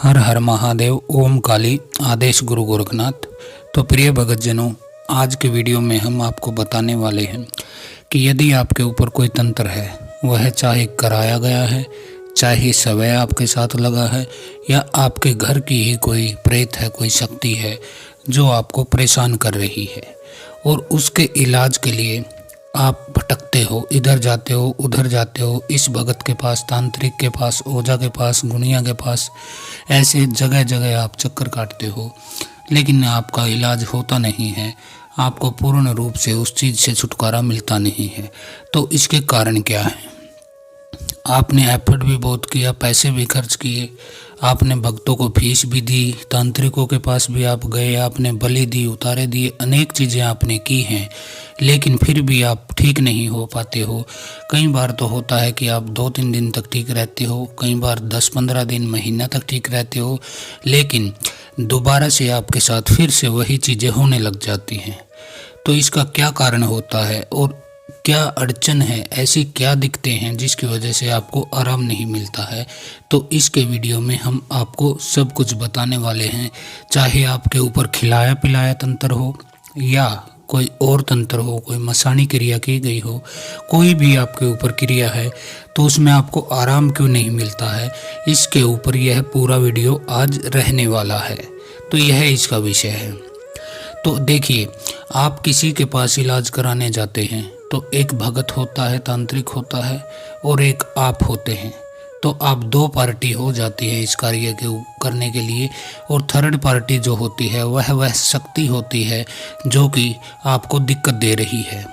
हर हर महादेव। ओम काली। आदेश गुरु गोरखनाथ। तो प्रिय भगतजनों, आज के वीडियो में हम आपको बताने वाले हैं कि यदि आपके ऊपर कोई तंत्र है, वह चाहे कराया गया है, चाहे समय आपके साथ लगा है, या आपके घर की ही कोई प्रेत है, कोई शक्ति है जो आपको परेशान कर रही है, और उसके इलाज के लिए आप भटकते हो, इधर जाते हो उधर जाते हो, इस भगत के पास, तांत्रिक के पास, ओझा के पास, गुनिया के पास, ऐसे जगह जगह आप चक्कर काटते हो, लेकिन आपका इलाज होता नहीं है, आपको पूर्ण रूप से उस चीज़ से छुटकारा मिलता नहीं है। तो इसके कारण क्या है? आपने एफर्ट भी बहुत किया, पैसे भी खर्च किए, आपने भक्तों को फीस भी दी, तांत्रिकों के पास भी आप गए, आपने बलि दी, उतारे दिए, अनेक चीज़ें आपने की हैं, लेकिन फिर भी आप ठीक नहीं हो पाते हो। कई बार तो होता है कि आप 2-3 दिन तक ठीक रहते हो, कई बार 10-15 दिन, महीना तक ठीक रहते हो, लेकिन दोबारा से आपके साथ फिर से वही चीज़ें होने लग जाती हैं। तो इसका क्या कारण होता है और क्या अड़चन है, ऐसी क्या दिक्कतें हैं जिसकी वजह से आपको आराम नहीं मिलता है? तो इसके वीडियो में हम आपको सब कुछ बताने वाले हैं। चाहे आपके ऊपर खिलाया पिलाया तंत्र हो, या कोई और तंत्र हो, कोई मसानी क्रिया की गई हो, कोई भी आपके ऊपर क्रिया है, तो उसमें आपको आराम क्यों नहीं मिलता है, इसके ऊपर यह पूरा वीडियो आज रहने वाला है। तो यह इसका विषय है। तो देखिए, आप किसी के पास इलाज कराने जाते हैं तो एक भगत होता है, तांत्रिक होता है, और एक आप होते हैं। तो आप 2 पार्टी हो जाती है इस कार्य के करने के लिए, और थर्ड पार्टी जो होती है वह शक्ति होती है जो कि आपको दिक्कत दे रही है।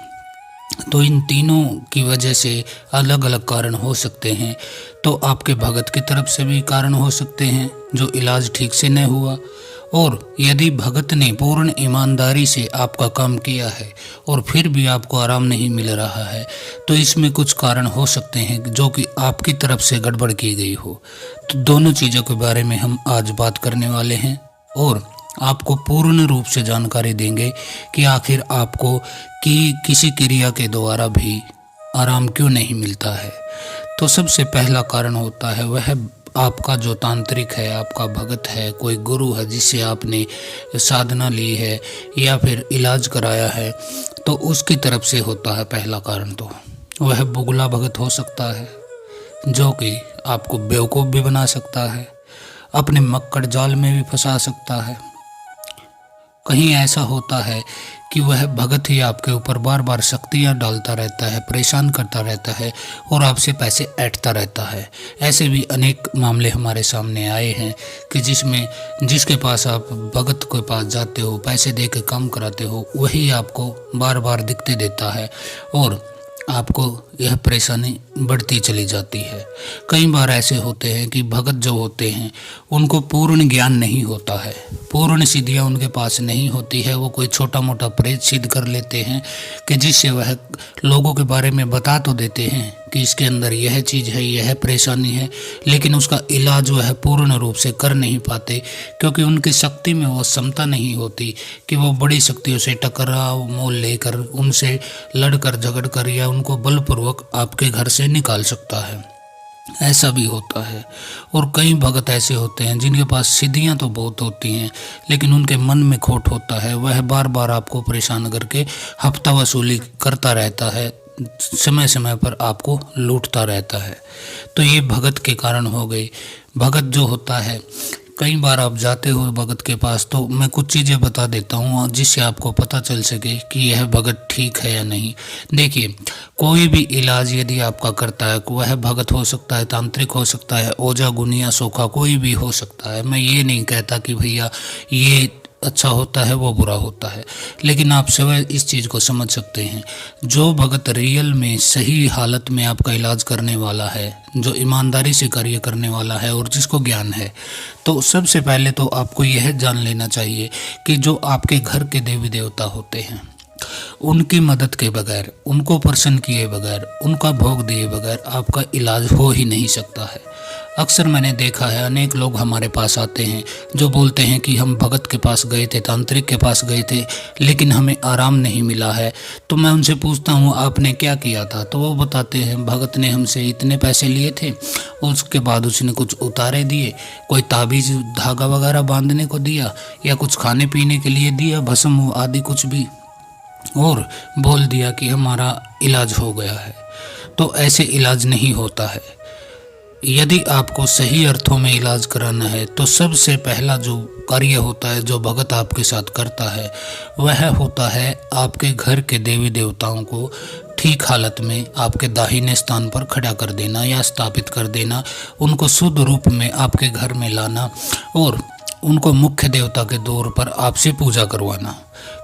तो इन तीनों की वजह से अलग अलग कारण हो सकते हैं। तो आपके भगत की तरफ से भी कारण हो सकते हैं जो इलाज ठीक से न हुआ, और यदि भगत ने पूर्ण ईमानदारी से आपका काम किया है और फिर भी आपको आराम नहीं मिल रहा है, तो इसमें कुछ कारण हो सकते हैं जो कि आपकी तरफ से गड़बड़ की गई हो। तो दोनों चीज़ों के बारे में हम आज बात करने वाले हैं, और आपको पूर्ण रूप से जानकारी देंगे कि आखिर आपको किसी क्रिया के द्वारा भी आराम क्यों नहीं मिलता है। तो सबसे पहला कारण होता है वह आपका जो तांत्रिक है, आपका भगत है, कोई गुरु है जिससे आपने साधना ली है या फिर इलाज कराया है, तो उसकी तरफ से होता है पहला कारण। तो वह बुगला भगत हो सकता है जो कि आपको बेवकूफ़ भी बना सकता है, अपने मक्कड़ जाल में भी फंसा सकता है। कहीं ऐसा होता है कि वह भगत ही आपके ऊपर बार बार शक्तियाँ डालता रहता है, परेशान करता रहता है, और आपसे पैसे ऐंठता रहता है। ऐसे भी अनेक मामले हमारे सामने आए हैं कि जिसके पास आप भगत के पास जाते हो, पैसे दे के काम कराते हो, वही आपको बार बार दिक्कतें देता है और आपको यह परेशानी बढ़ती चली जाती है। कई बार ऐसे होते हैं कि भगत जो होते हैं उनको पूर्ण ज्ञान नहीं होता है, पूर्ण सिद्धियाँ उनके पास नहीं होती है। वो कोई छोटा मोटा प्रेत सिद्ध कर लेते हैं कि जिससे वह लोगों के बारे में बता तो देते हैं कि इसके अंदर यह चीज़ है, यह परेशानी है, लेकिन उसका इलाज वह पूर्ण रूप से कर नहीं पाते, क्योंकि उनकी शक्ति में वो क्षमता नहीं होती कि वो बड़ी शक्तियों से टकराव मोल लेकर, उनसे लड़कर झगड़कर या उनको बलपूर्वक आपके घर से निकाल सकता है। ऐसा भी होता है। और कई भगत ऐसे होते हैं जिनके पास सिद्धियां तो बहुत होती हैं, लेकिन उनके मन में खोट होता है। वह बार बार आपको परेशान करके हफ्ता वसूली करता रहता है, समय समय पर आपको लूटता रहता है। तो ये भगत के कारण हो गए। भगत जो होता है, कई बार आप जाते हो भगत के पास, तो मैं कुछ चीज़ें बता देता हूँ जिससे आपको पता चल सके कि यह भगत ठीक है या नहीं। देखिए, कोई भी इलाज यदि आपका करता है, वह भगत हो सकता है, तांत्रिक हो सकता है, ओझा गुनिया सोखा कोई भी हो सकता है। मैं ये नहीं कहता कि भैया ये अच्छा होता है वो बुरा होता है, लेकिन आप स्वयं इस चीज़ को समझ सकते हैं। जो भगत रियल में सही हालत में आपका इलाज करने वाला है, जो ईमानदारी से कार्य करने वाला है और जिसको ज्ञान है, तो सबसे पहले तो आपको यह जान लेना चाहिए कि जो आपके घर के देवी देवता होते हैं, उनकी मदद के बगैर, उनको प्रसन्न किए बगैर, उनका भोग दिए बगैर आपका इलाज हो ही नहीं सकता है। अक्सर मैंने देखा है अनेक लोग हमारे पास आते हैं जो बोलते हैं कि हम भगत के पास गए थे, तांत्रिक के पास गए थे, लेकिन हमें आराम नहीं मिला है। तो मैं उनसे पूछता हूँ आपने क्या किया था, तो वो बताते हैं भगत ने हमसे इतने पैसे लिए थे, उसके बाद उसने कुछ उतारे दिए, कोई ताबीज़ धागा वगैरह बांधने को दिया या कुछ खाने पीने के लिए दिया, भस्म आदि कुछ भी, और बोल दिया कि हमारा इलाज हो गया है। तो ऐसे इलाज नहीं होता है। यदि आपको सही अर्थों में इलाज कराना है तो सबसे पहला जो कार्य होता है, जो भगत आपके साथ करता है, वह होता है आपके घर के देवी देवताओं को ठीक हालत में आपके दाहिने स्थान पर खड़ा कर देना या स्थापित कर देना, उनको शुद्ध रूप में आपके घर में लाना और उनको मुख्य देवता के तौर पर आपसे पूजा करवाना।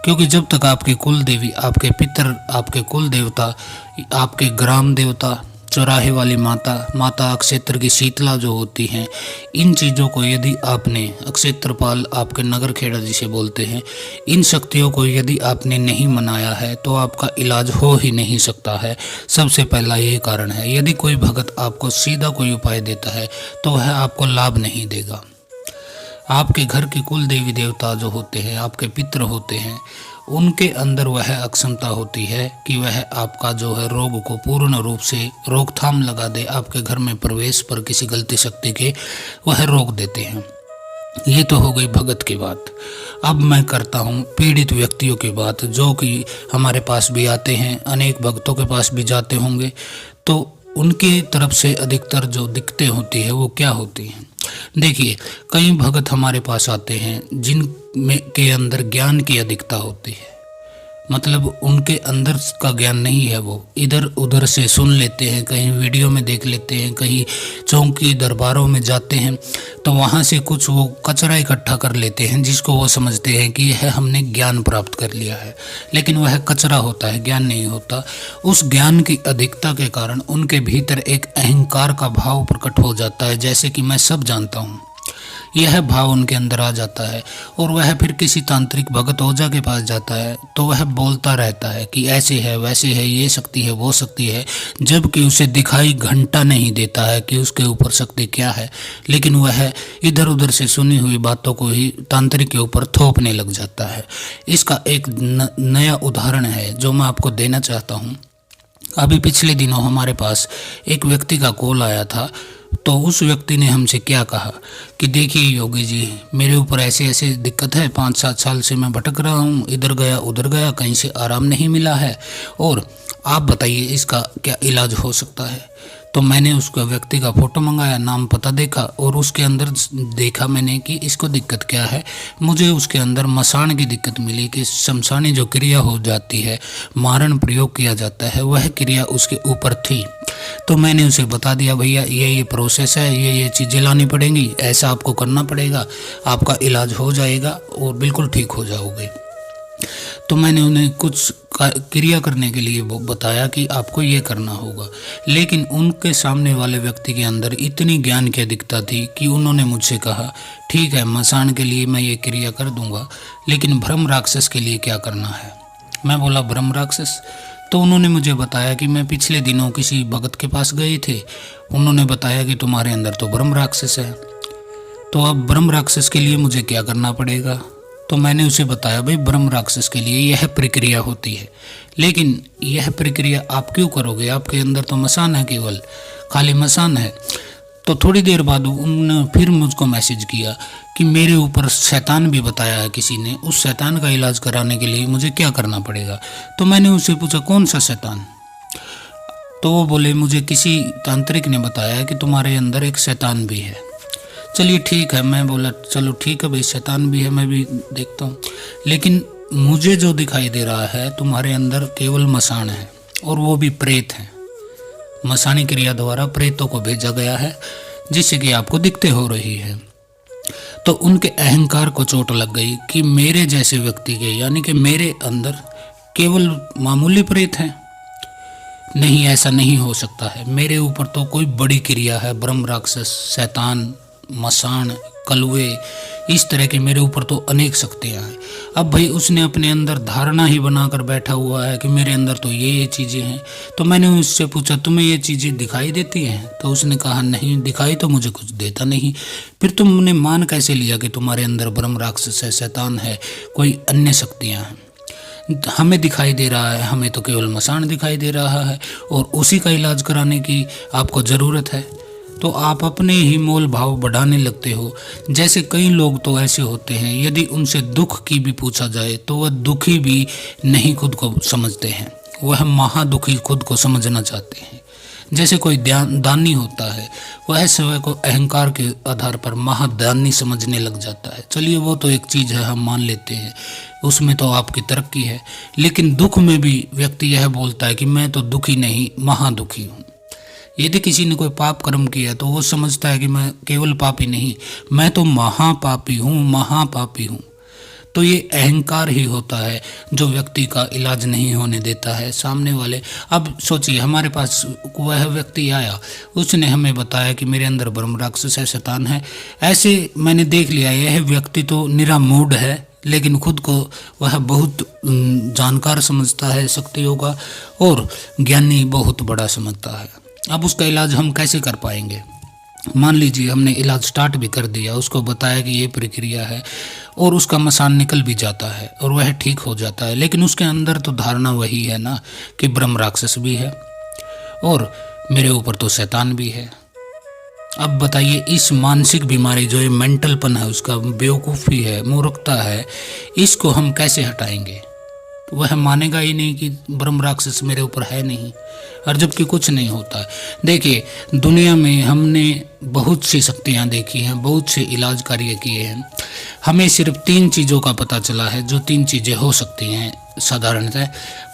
क्योंकि जब तक आपके कुल देवी, आपके पितर, आपके कुल देवता, आपके ग्राम देवता, चौराहे वाली माता, माता अक्षेत्र की शीतला जो होती हैं, इन चीज़ों को यदि आपने, अक्षेत्रपाल आपके नगर खेड़ा जिसे बोलते हैं, इन शक्तियों को यदि आपने नहीं मनाया है तो आपका इलाज हो ही नहीं सकता है। सबसे पहला ये कारण है। यदि कोई भगत आपको सीधा कोई उपाय देता है तो वह आपको लाभ नहीं देगा। आपके घर के कुल देवी देवता जो होते हैं, आपके पितृ होते हैं, उनके अंदर वह अक्षमता होती है कि वह आपका जो है रोग को पूर्ण रूप से रोकथाम लगा दे। आपके घर में प्रवेश पर किसी गलती शक्ति के वह रोक देते हैं। ये तो हो गई भगत की बात। अब मैं करता हूँ पीड़ित व्यक्तियों की बात, जो कि हमारे पास भी आते हैं, अनेक भक्तों के पास भी जाते होंगे। तो उनकी तरफ से अधिकतर जो दिक्कतें होती है वो क्या होती हैं। देखिए, कई भगत हमारे पास आते हैं जिन में के अंदर ज्ञान की अधिकता होती है, मतलब उनके अंदर का ज्ञान नहीं है, वो इधर उधर से सुन लेते हैं, कहीं वीडियो में देख लेते हैं, कहीं चौकी दरबारों में जाते हैं तो वहाँ से कुछ वो कचरा इकट्ठा कर लेते हैं जिसको वो समझते हैं कि यह हमने ज्ञान प्राप्त कर लिया है, लेकिन वह कचरा होता है, ज्ञान नहीं होता। उस ज्ञान की अधिकता के कारण उनके भीतर एक अहंकार का भाव प्रकट हो जाता है, जैसे कि मैं सब जानता हूँ, यह भाव उनके अंदर आ जाता है। और वह फिर किसी तांत्रिक भगत ओझा के पास जाता है तो वह बोलता रहता है कि ऐसे है, वैसे है, ये शक्ति है, वो शक्ति है, जबकि उसे दिखाई घंटा नहीं देता है कि उसके ऊपर शक्ति क्या है, लेकिन वह इधर उधर से सुनी हुई बातों को ही तांत्रिक के ऊपर थोपने लग जाता है। इसका एक नया उदाहरण है जो मैं आपको देना चाहता हूँ। अभी पिछले दिनों हमारे पास एक व्यक्ति का कॉल आया था। तो उस व्यक्ति ने हमसे क्या कहा कि देखिए योगी जी, मेरे ऊपर ऐसे ऐसे दिक्कत है, 5-7 साल से मैं भटक रहा हूँ, इधर गया उधर गया, कहीं से आराम नहीं मिला है, और आप बताइए इसका क्या इलाज हो सकता है। तो मैंने उसका व्यक्ति का फ़ोटो मंगाया, नाम पता देखा और उसके अंदर देखा मैंने कि इसको दिक्कत क्या है। मुझे उसके अंदर मसान की दिक्कत मिली कि शमशानी जो क्रिया हो जाती है, मारण प्रयोग किया जाता है, वह क्रिया उसके ऊपर थी। तो मैंने उसे बता दिया भैया ये प्रोसेस है, ये चीज़ें लानी पड़ेंगी, ऐसा आपको करना पड़ेगा, आपका इलाज हो जाएगा और बिल्कुल ठीक हो जाओगे। तो मैंने उन्हें कुछ क्रिया करने के लिए बताया कि आपको ये करना होगा, लेकिन उनके सामने वाले व्यक्ति के अंदर इतनी ज्ञान की अधिकता थी कि उन्होंने मुझसे कहा ठीक है, मसान के लिए मैं ये क्रिया कर दूंगा, लेकिन ब्रह्म राक्षस के लिए क्या करना है। मैं बोला ब्रह्म राक्षस। तो उन्होंने मुझे बताया कि मैं पिछले दिनों किसी भगत के पास गए थे, उन्होंने बताया कि तुम्हारे अंदर तो ब्रह्म राक्षस है, तो अब ब्रह्म राक्षस के लिए मुझे क्या करना पड़ेगा। तो मैंने उसे बताया भाई ब्रह्म राक्षस के लिए यह प्रक्रिया होती है, लेकिन यह प्रक्रिया आप क्यों करोगे, आपके अंदर तो मसान है, केवल खाली मसान है। तो थोड़ी देर बाद उन्होंने फिर मुझको मैसेज किया कि मेरे ऊपर शैतान भी बताया है किसी ने, उस शैतान का इलाज कराने के लिए मुझे क्या करना पड़ेगा। तो मैंने उससे पूछा कौन सा शैतान। तो वो बोले मुझे किसी तांत्रिक ने बताया कि तुम्हारे अंदर एक शैतान भी है। चलिए ठीक है, मैं बोला चलो ठीक है भाई, शैतान भी है, मैं भी देखता हूँ, लेकिन मुझे जो दिखाई दे रहा है तुम्हारे अंदर केवल मसान है, और वो भी प्रेत है। मसानी क्रिया द्वारा प्रेतों को भेजा गया है जिससे कि आपको दिक्कतें हो रही है। तो उनके अहंकार को चोट लग गई कि मेरे जैसे व्यक्ति के, यानी कि मेरे अंदर केवल मामूली प्रेत है। नहीं, ऐसा नहीं हो सकता है, मेरे ऊपर तो कोई बड़ी क्रिया है, ब्रह्म राक्षस, शैतान, मसान, कलुए, इस तरह की मेरे ऊपर तो अनेक शक्तियाँ हैं। अब भाई उसने अपने अंदर धारणा ही बनाकर बैठा हुआ है कि मेरे अंदर तो ये चीज़ें हैं। तो मैंने उससे पूछा तुम्हें ये चीज़ें दिखाई देती हैं? तो उसने कहा नहीं, दिखाई तो मुझे कुछ देता नहीं। फिर तुमने मान कैसे लिया कि तुम्हारे अंदर ब्रह्म राक्षस है, शैतान है, कोई अन्य शक्तियाँ हैं? हमें दिखाई दे रहा है, हमें तो केवल मसान दिखाई दे रहा है और उसी का इलाज कराने की आपको ज़रूरत है। तो आप अपने ही मोल भाव बढ़ाने लगते हो। जैसे कई लोग तो ऐसे होते हैं, यदि उनसे दुख की भी पूछा जाए तो वह दुखी भी नहीं खुद को समझते हैं, वह महादुखी खुद को समझना चाहते हैं। जैसे कोई दानी होता है, वह स्वयं को अहंकार के आधार पर महादानी समझने लग जाता है। चलिए वो तो एक चीज़ है, हम मान लेते हैं, उसमें तो आपकी तरक्की है। लेकिन दुख में भी व्यक्ति यह बोलता है कि मैं तो दुखी नहीं, महादुखी हूँ। यदि किसी ने कोई पाप कर्म किया तो वो समझता है कि मैं केवल पापी नहीं, मैं तो महापापी हूँ, महापापी हूँ। तो ये अहंकार ही होता है जो व्यक्ति का इलाज नहीं होने देता है सामने वाले। अब सोचिए, हमारे पास वह व्यक्ति आया, उसने हमें बताया कि मेरे अंदर ब्रह्म राक्षस है, शैतान है। ऐसे मैंने देख लिया यह व्यक्ति तो निरा मूड है, लेकिन खुद को वह बहुत जानकार समझता है शक्तियों का और ज्ञानी बहुत बड़ा समझता है। अब उसका इलाज हम कैसे कर पाएंगे? मान लीजिए हमने इलाज स्टार्ट भी कर दिया, उसको बताया कि ये प्रक्रिया है और उसका मसान निकल भी जाता है और वह ठीक हो जाता है, लेकिन उसके अंदर तो धारणा वही है ना कि ब्रह्म राक्षस भी है और मेरे ऊपर तो शैतान भी है। अब बताइए, इस मानसिक बीमारी जो ये मेंटलपन है, उसका बेवकूफ़ी है, मूर्खता है, इसको हम कैसे हटाएंगे? वह मानेगा ही नहीं कि ब्रह्म राक्षस मेरे ऊपर है नहीं, और जबकि कुछ नहीं होता है। देखिए, दुनिया में हमने बहुत सी शक्तियाँ देखी हैं, बहुत से इलाज कार्य किए हैं। हमें सिर्फ 3 चीज़ों का पता चला है, जो 3 चीज़ें हो सकती हैं साधारणतः।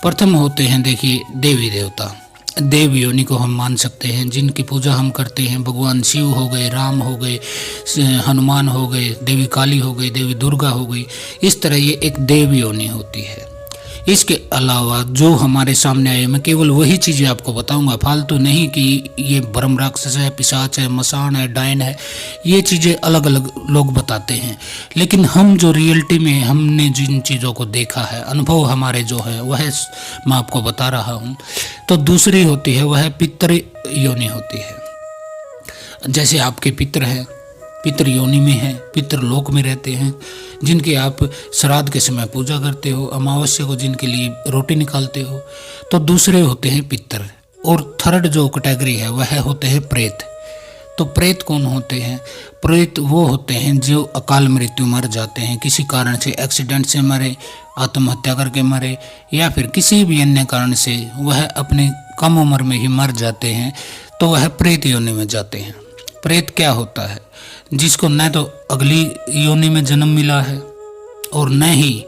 प्रथम होते हैं, देखिए, देवी देवता, देव योनि को हम मान सकते हैं, जिनकी पूजा हम करते हैं। भगवान शिव हो गए, राम हो गए, हनुमान हो गए, देवी काली हो गई, देवी दुर्गा हो गई। इस तरह ये एक देव योनि होती है। इसके अलावा जो हमारे सामने आए, मैं केवल वही चीज़ें आपको बताऊंगा, फालतू नहीं कि ये ब्रह्म राक्षस है, पिशाच है, मसान है, डायन है। ये चीज़ें अलग अलग लोग बताते हैं, लेकिन हम जो रियलिटी में हमने जिन चीज़ों को देखा है, अनुभव हमारे जो है, वह मैं आपको बता रहा हूँ। तो दूसरी होती है, वह पितृ योनि होती है। जैसे आपके पितृ हैं, पितृ योनि में हैं, पितृलोक में रहते हैं, जिनकी आप श्राद्ध के समय पूजा करते हो, अमावस्या को जिनके लिए रोटी निकालते हो। तो दूसरे होते हैं पितृ। और थर्ड जो कैटेगरी है वह होते हैं प्रेत। तो प्रेत कौन होते हैं? प्रेत वो होते हैं जो अकाल मृत्यु मर जाते हैं, किसी कारण से, एक्सीडेंट से मरे, आत्महत्या करके मरे, या फिर किसी भी अन्य कारण से वह अपने कम उम्र में ही मर जाते हैं, तो वह प्रेत योनि में जाते हैं। प्रेत क्या होता है? जिसको न तो अगली योनि में जन्म मिला है और न ही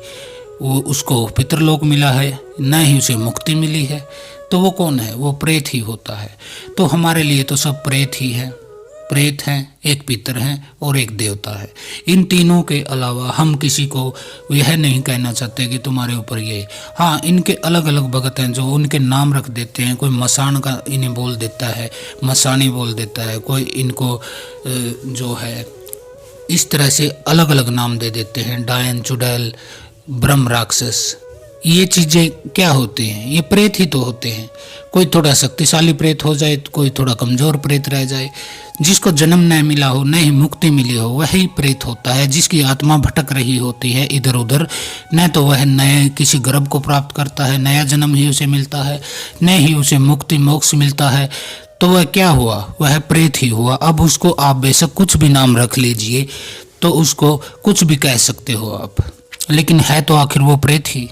वो उसको पितृलोक मिला है, न ही उसे मुक्ति मिली है, तो वो कौन है? वो प्रेत ही होता है। तो हमारे लिए तो सब प्रेत ही है। प्रेत हैं, एक पितर हैं और एक देवता है। इन तीनों के अलावा हम किसी को यह नहीं कहना चाहते कि तुम्हारे ऊपर ये। हाँ, इनके अलग अलग भगत हैं जो उनके नाम रख देते हैं। कोई मसान का इन्हें बोल देता है, मसानी बोल देता है, कोई इनको जो है इस तरह से अलग अलग नाम दे देते हैं, डायन, चुड़ैल, ब्रह्म राक्षस। ये चीज़ें क्या होती हैं? ये प्रेत ही तो होते हैं। कोई थोड़ा शक्तिशाली प्रेत हो जाए, तो कोई थोड़ा कमज़ोर प्रेत रह जाए। जिसको जन्म न मिला हो, न ही मुक्ति मिली हो, वही प्रेत होता है। जिसकी आत्मा भटक रही होती है इधर उधर, न तो वह नए किसी गर्भ को प्राप्त करता है, नया जन्म ही उसे मिलता है, न ही उसे मुक्ति मोक्ष मिलता है, तो वह क्या हुआ? वह प्रेत ही हुआ। अब उसको आप बेशक कुछ भी नाम रख लीजिए, तो उसको कुछ भी कह सकते हो आप, लेकिन है तो आखिर वो प्रेत ही।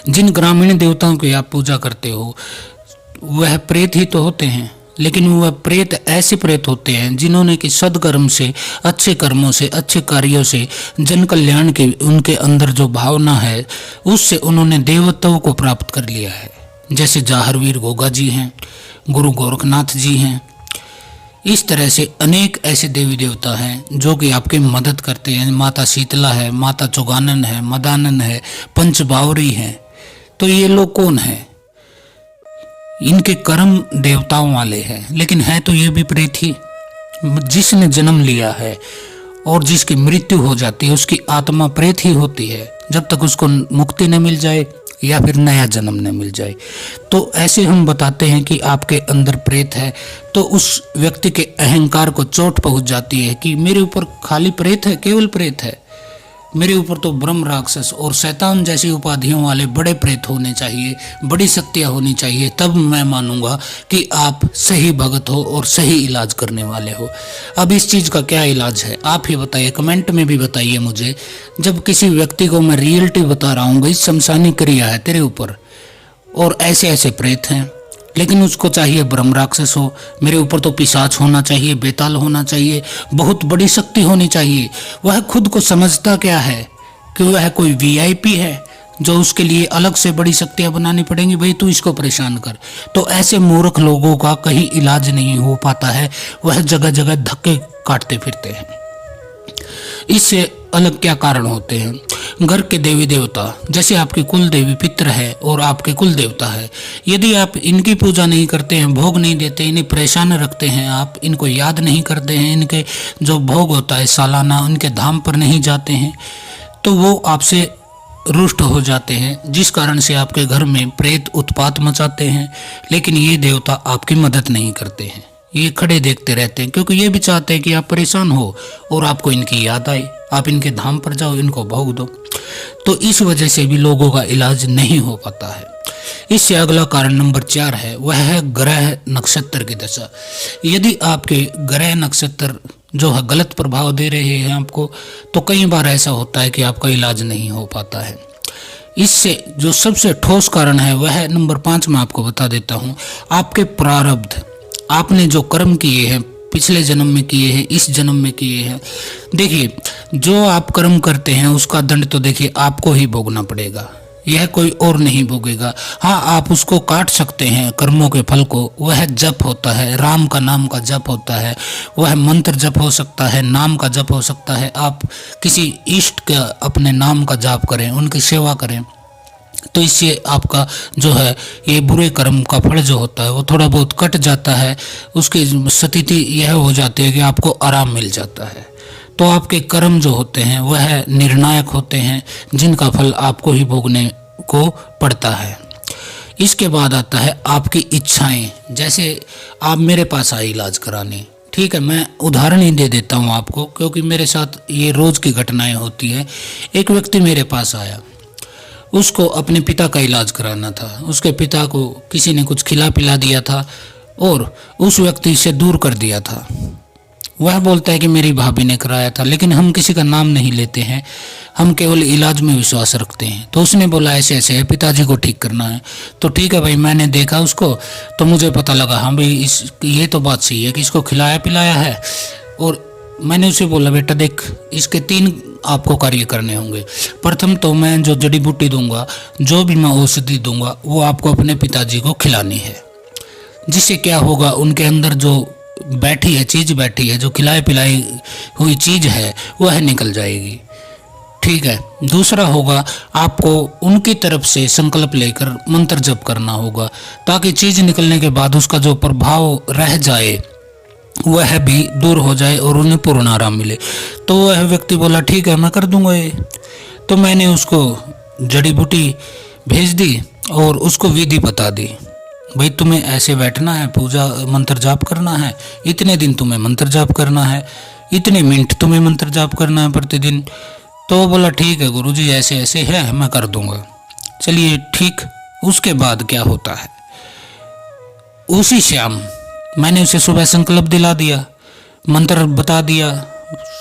जिन ग्रामीण देवताओं की आप पूजा करते हो वह प्रेत ही तो होते हैं, लेकिन वह प्रेत ऐसे प्रेत होते हैं जिन्होंने कि सद्कर्म से, अच्छे कर्मों से, अच्छे कार्यों से, जन कल्याण के उनके अंदर जो भावना है, उससे उन्होंने देवत्वों को प्राप्त कर लिया है। जैसे जाहरवीर गोगा जी हैं, गुरु गोरखनाथ जी हैं। इस तरह से अनेक ऐसे देवी देवता हैं जो कि आपकी मदद करते हैं। माता शीतला है, माता चौगानन है, मदानन है, पंचबावरी हैं। तो ये लोग कौन हैं? इनके कर्म देवताओं वाले हैं, लेकिन है तो ये भी प्रेत ही। जिसने जन्म लिया है और जिसकी मृत्यु हो जाती है उसकी आत्मा प्रेत ही होती है जब तक उसको मुक्ति न मिल जाए या फिर नया जन्म न मिल जाए। तो ऐसे हम बताते हैं कि आपके अंदर प्रेत है, तो उस व्यक्ति के अहंकार को चोट पहुंच जाती है कि मेरे ऊपर खाली प्रेत है, केवल प्रेत है, मेरे ऊपर तो ब्रह्म राक्षस और शैतान जैसी उपाधियों वाले बड़े प्रेत होने चाहिए, बड़ी शक्तियां होनी चाहिए, तब मैं मानूंगा कि आप सही भगत हो और सही इलाज करने वाले हो। अब इस चीज़ का क्या इलाज है आप ही बताइए, कमेंट में भी बताइए मुझे। जब किसी व्यक्ति को मैं रियलिटी बता रहा हूँ, इस शमशानी क्रिया है तेरे ऊपर और ऐसे ऐसे प्रेत हैं, लेकिन उसको चाहिए ब्रह्म राक्षस हो, मेरे ऊपर तो पिशाच होना चाहिए, बेताल होना चाहिए, बहुत बड़ी शक्ति होनी चाहिए। वह खुद को समझता क्या है कि वह कोई वीआईपी है जो उसके लिए अलग से बड़ी शक्तियां बनानी पड़ेंगी, भाई तू इसको परेशान कर। तो ऐसे मूर्ख लोगों का कहीं इलाज नहीं हो पाता है, वह जगह जगह धक्के काटते फिरते हैं। इससे अलग क्या कारण होते हैं? घर के देवी देवता, जैसे आपकी कुल देवी पितर है और आपके कुल देवता है, यदि आप इनकी पूजा नहीं करते हैं, भोग नहीं देते, इन्हें परेशान रखते हैं, आप इनको याद नहीं करते हैं, इनके जो भोग होता है सालाना उनके धाम पर नहीं जाते हैं, तो वो आपसे रुष्ट हो जाते हैं, जिस कारण से आपके घर में प्रेत उत्पात मचाते हैं। लेकिन ये देवता आपकी मदद नहीं करते हैं, ये खड़े देखते रहते हैं, क्योंकि ये भी चाहते हैं कि आप परेशान हो और आपको इनकी याद आए, आप इनके धाम पर जाओ, इनको भोग दो। तो इस वजह से भी लोगों का इलाज नहीं हो पाता है। इससे अगला कारण नंबर 4 है, वह है ग्रह नक्षत्र की दशा। यदि आपके ग्रह नक्षत्र जो है गलत प्रभाव दे रहे हैं आपको, तो कई बार ऐसा होता है कि आपका इलाज नहीं हो पाता है। इससे जो सबसे ठोस कारण है वह है नंबर 5 में आपको बता देता हूँ, आपके प्रारब्ध, आपने जो कर्म किए हैं, पिछले जन्म में किए हैं, इस जन्म में किए हैं। देखिए, जो आप कर्म करते हैं उसका दंड तो देखिए आपको ही भोगना पड़ेगा, यह कोई और नहीं भोगेगा। हाँ, आप उसको काट सकते हैं कर्मों के फल को, वह जप होता है, राम का नाम का जप होता है, वह मंत्र जप हो सकता है, नाम का जप हो सकता है। आप किसी इष्ट का अपने नाम का जाप करें, उनकी सेवा करें, तो इससे आपका जो है ये बुरे कर्म का फल जो होता है वो थोड़ा बहुत कट जाता है, उसकी स्थिति यह हो जाती है कि आपको आराम मिल जाता है। तो आपके कर्म जो होते हैं वह निर्णायक होते हैं, जिनका फल आपको ही भोगने को पड़ता है। इसके बाद आता है आपकी इच्छाएं। जैसे आप मेरे पास आए इलाज कराने, ठीक है, मैं उदाहरण ही दे देता हूँ आपको, क्योंकि मेरे साथ ये रोज़ की घटनाएं होती है। एक व्यक्ति मेरे पास आया, उसको अपने पिता का इलाज कराना था, उसके पिता को किसी ने कुछ खिला पिला दिया था और उस व्यक्ति से दूर कर दिया था। वह बोलता है कि मेरी भाभी ने कराया था, लेकिन हम किसी का नाम नहीं लेते हैं, हम केवल इलाज में विश्वास रखते हैं। तो उसने बोला ऐसे ऐसे है, पिताजी को ठीक करना है। तो ठीक है भाई, मैंने देखा उसको तो मुझे पता लगा, हाँ भाई ये तो बात सही है कि इसको खिलाया पिलाया है। और मैंने उसे बोला बेटा देख, इसके 3 आपको कार्य करने होंगे। प्रथम तो मैं जो जड़ी बूटी दूंगा, जो भी मैं औषधि दूंगा, वो आपको अपने पिताजी को खिलानी है, जिससे क्या होगा, उनके अंदर जो बैठी है चीज़ बैठी है, जो खिलाई पिलाई हुई चीज़ है वह निकल जाएगी। ठीक है। दूसरा होगा, आपको उनकी तरफ से संकल्प लेकर मंत्र जप करना होगा, ताकि चीज़ निकलने के बाद उसका जो प्रभाव रह जाए वह भी दूर हो जाए और उन्हें पूर्ण आराम मिले। तो वह व्यक्ति बोला ठीक है मैं कर दूंगा ये। तो मैंने उसको जड़ी बूटी भेज दी और उसको विधि बता दी, भाई तुम्हें ऐसे बैठना है, पूजा मंत्र जाप करना है, इतने दिन तुम्हें मंत्र जाप करना है, इतने मिनट तुम्हें मंत्र जाप करना है प्रतिदिन। तो बोला ठीक है गुरुजी ऐसे ऐसे है, मैं कर दूंगा। चलिए ठीक। उसके बाद क्या होता है, उसी शाम मैंने उसे सुबह संकल्प दिला दिया, मंत्र बता दिया,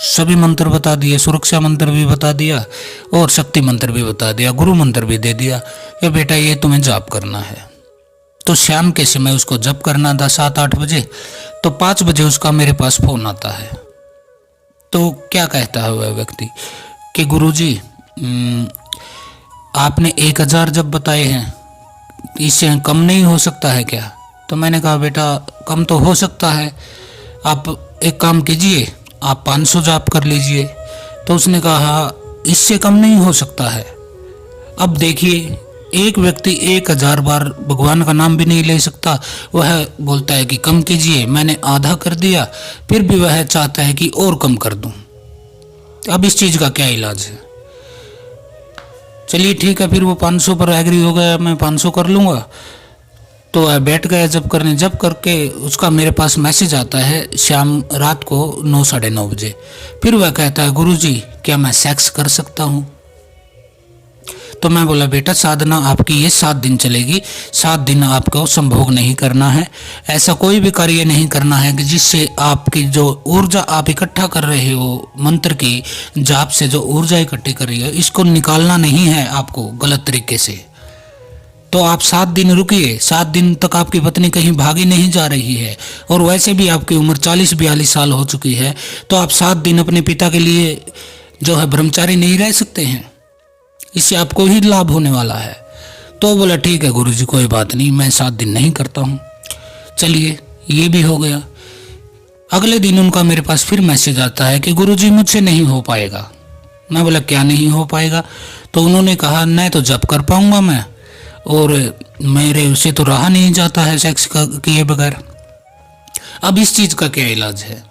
सभी मंत्र बता दिए, सुरक्षा मंत्र भी बता दिया और शक्ति मंत्र भी बता दिया, गुरु मंत्र भी दे दिया कि बेटा ये तुम्हें जाप करना है। तो शाम के समय उसको जप करना था 7-8 बजे। तो 5 बजे उसका मेरे पास फोन आता है। तो क्या कहता है वह व्यक्ति कि गुरुजी आपने 1000 जप बताए हैं, इससे कम नहीं हो सकता है क्या? तो मैंने कहा बेटा कम तो हो सकता है, आप एक काम कीजिए, आप 500 जाप कर लीजिए। तो उसने कहा इससे कम नहीं हो सकता है। अब देखिए, एक व्यक्ति 1000 बार भगवान का नाम भी नहीं ले सकता, वह बोलता है कि कम कीजिए। मैंने आधा कर दिया, फिर भी वह चाहता है कि और कम कर दूं। अब इस चीज़ का क्या इलाज है? चलिए ठीक है, फिर वो 500 पर एग्री हो गया, मैं 500 कर लूँगा। तो वह बैठ गया जब करने, जब करके उसका मेरे पास मैसेज आता है शाम रात को 9 साढ़े 9 बजे। फिर वह कहता है गुरुजी क्या मैं सेक्स कर सकता हूँ? तो मैं बोला बेटा साधना आपकी ये 7 दिन चलेगी, 7 दिन आपको संभोग नहीं करना है, ऐसा कोई भी कार्य नहीं करना है कि जिससे आपकी जो ऊर्जा आप इकट्ठा कर रहे हो, मंत्र की जाप से जो ऊर्जा इकट्ठी कर रही है, इसको निकालना नहीं है आपको गलत तरीके से। तो आप 7 दिन रुकिए, 7 दिन तक आपकी पत्नी कहीं भागी नहीं जा रही है, और वैसे भी आपकी उम्र 40-42 साल हो चुकी है, तो आप 7 दिन अपने पिता के लिए जो है ब्रह्मचारी नहीं रह सकते हैं, इससे आपको ही लाभ होने वाला है। तो बोला ठीक है गुरुजी कोई बात नहीं, मैं 7 दिन नहीं करता हूँ। चलिए ये भी हो गया। अगले दिन उनका मेरे पास फिर मैसेज आता है कि गुरुजी मुझसे नहीं हो पाएगा। मैं बोला क्या नहीं हो पाएगा? तो उन्होंने कहा न तो जप कर पाऊंगा मैं, और मेरे उसे तो रहा नहीं जाता है सेक्स का किए बगैर। अब इस चीज़ का क्या इलाज है?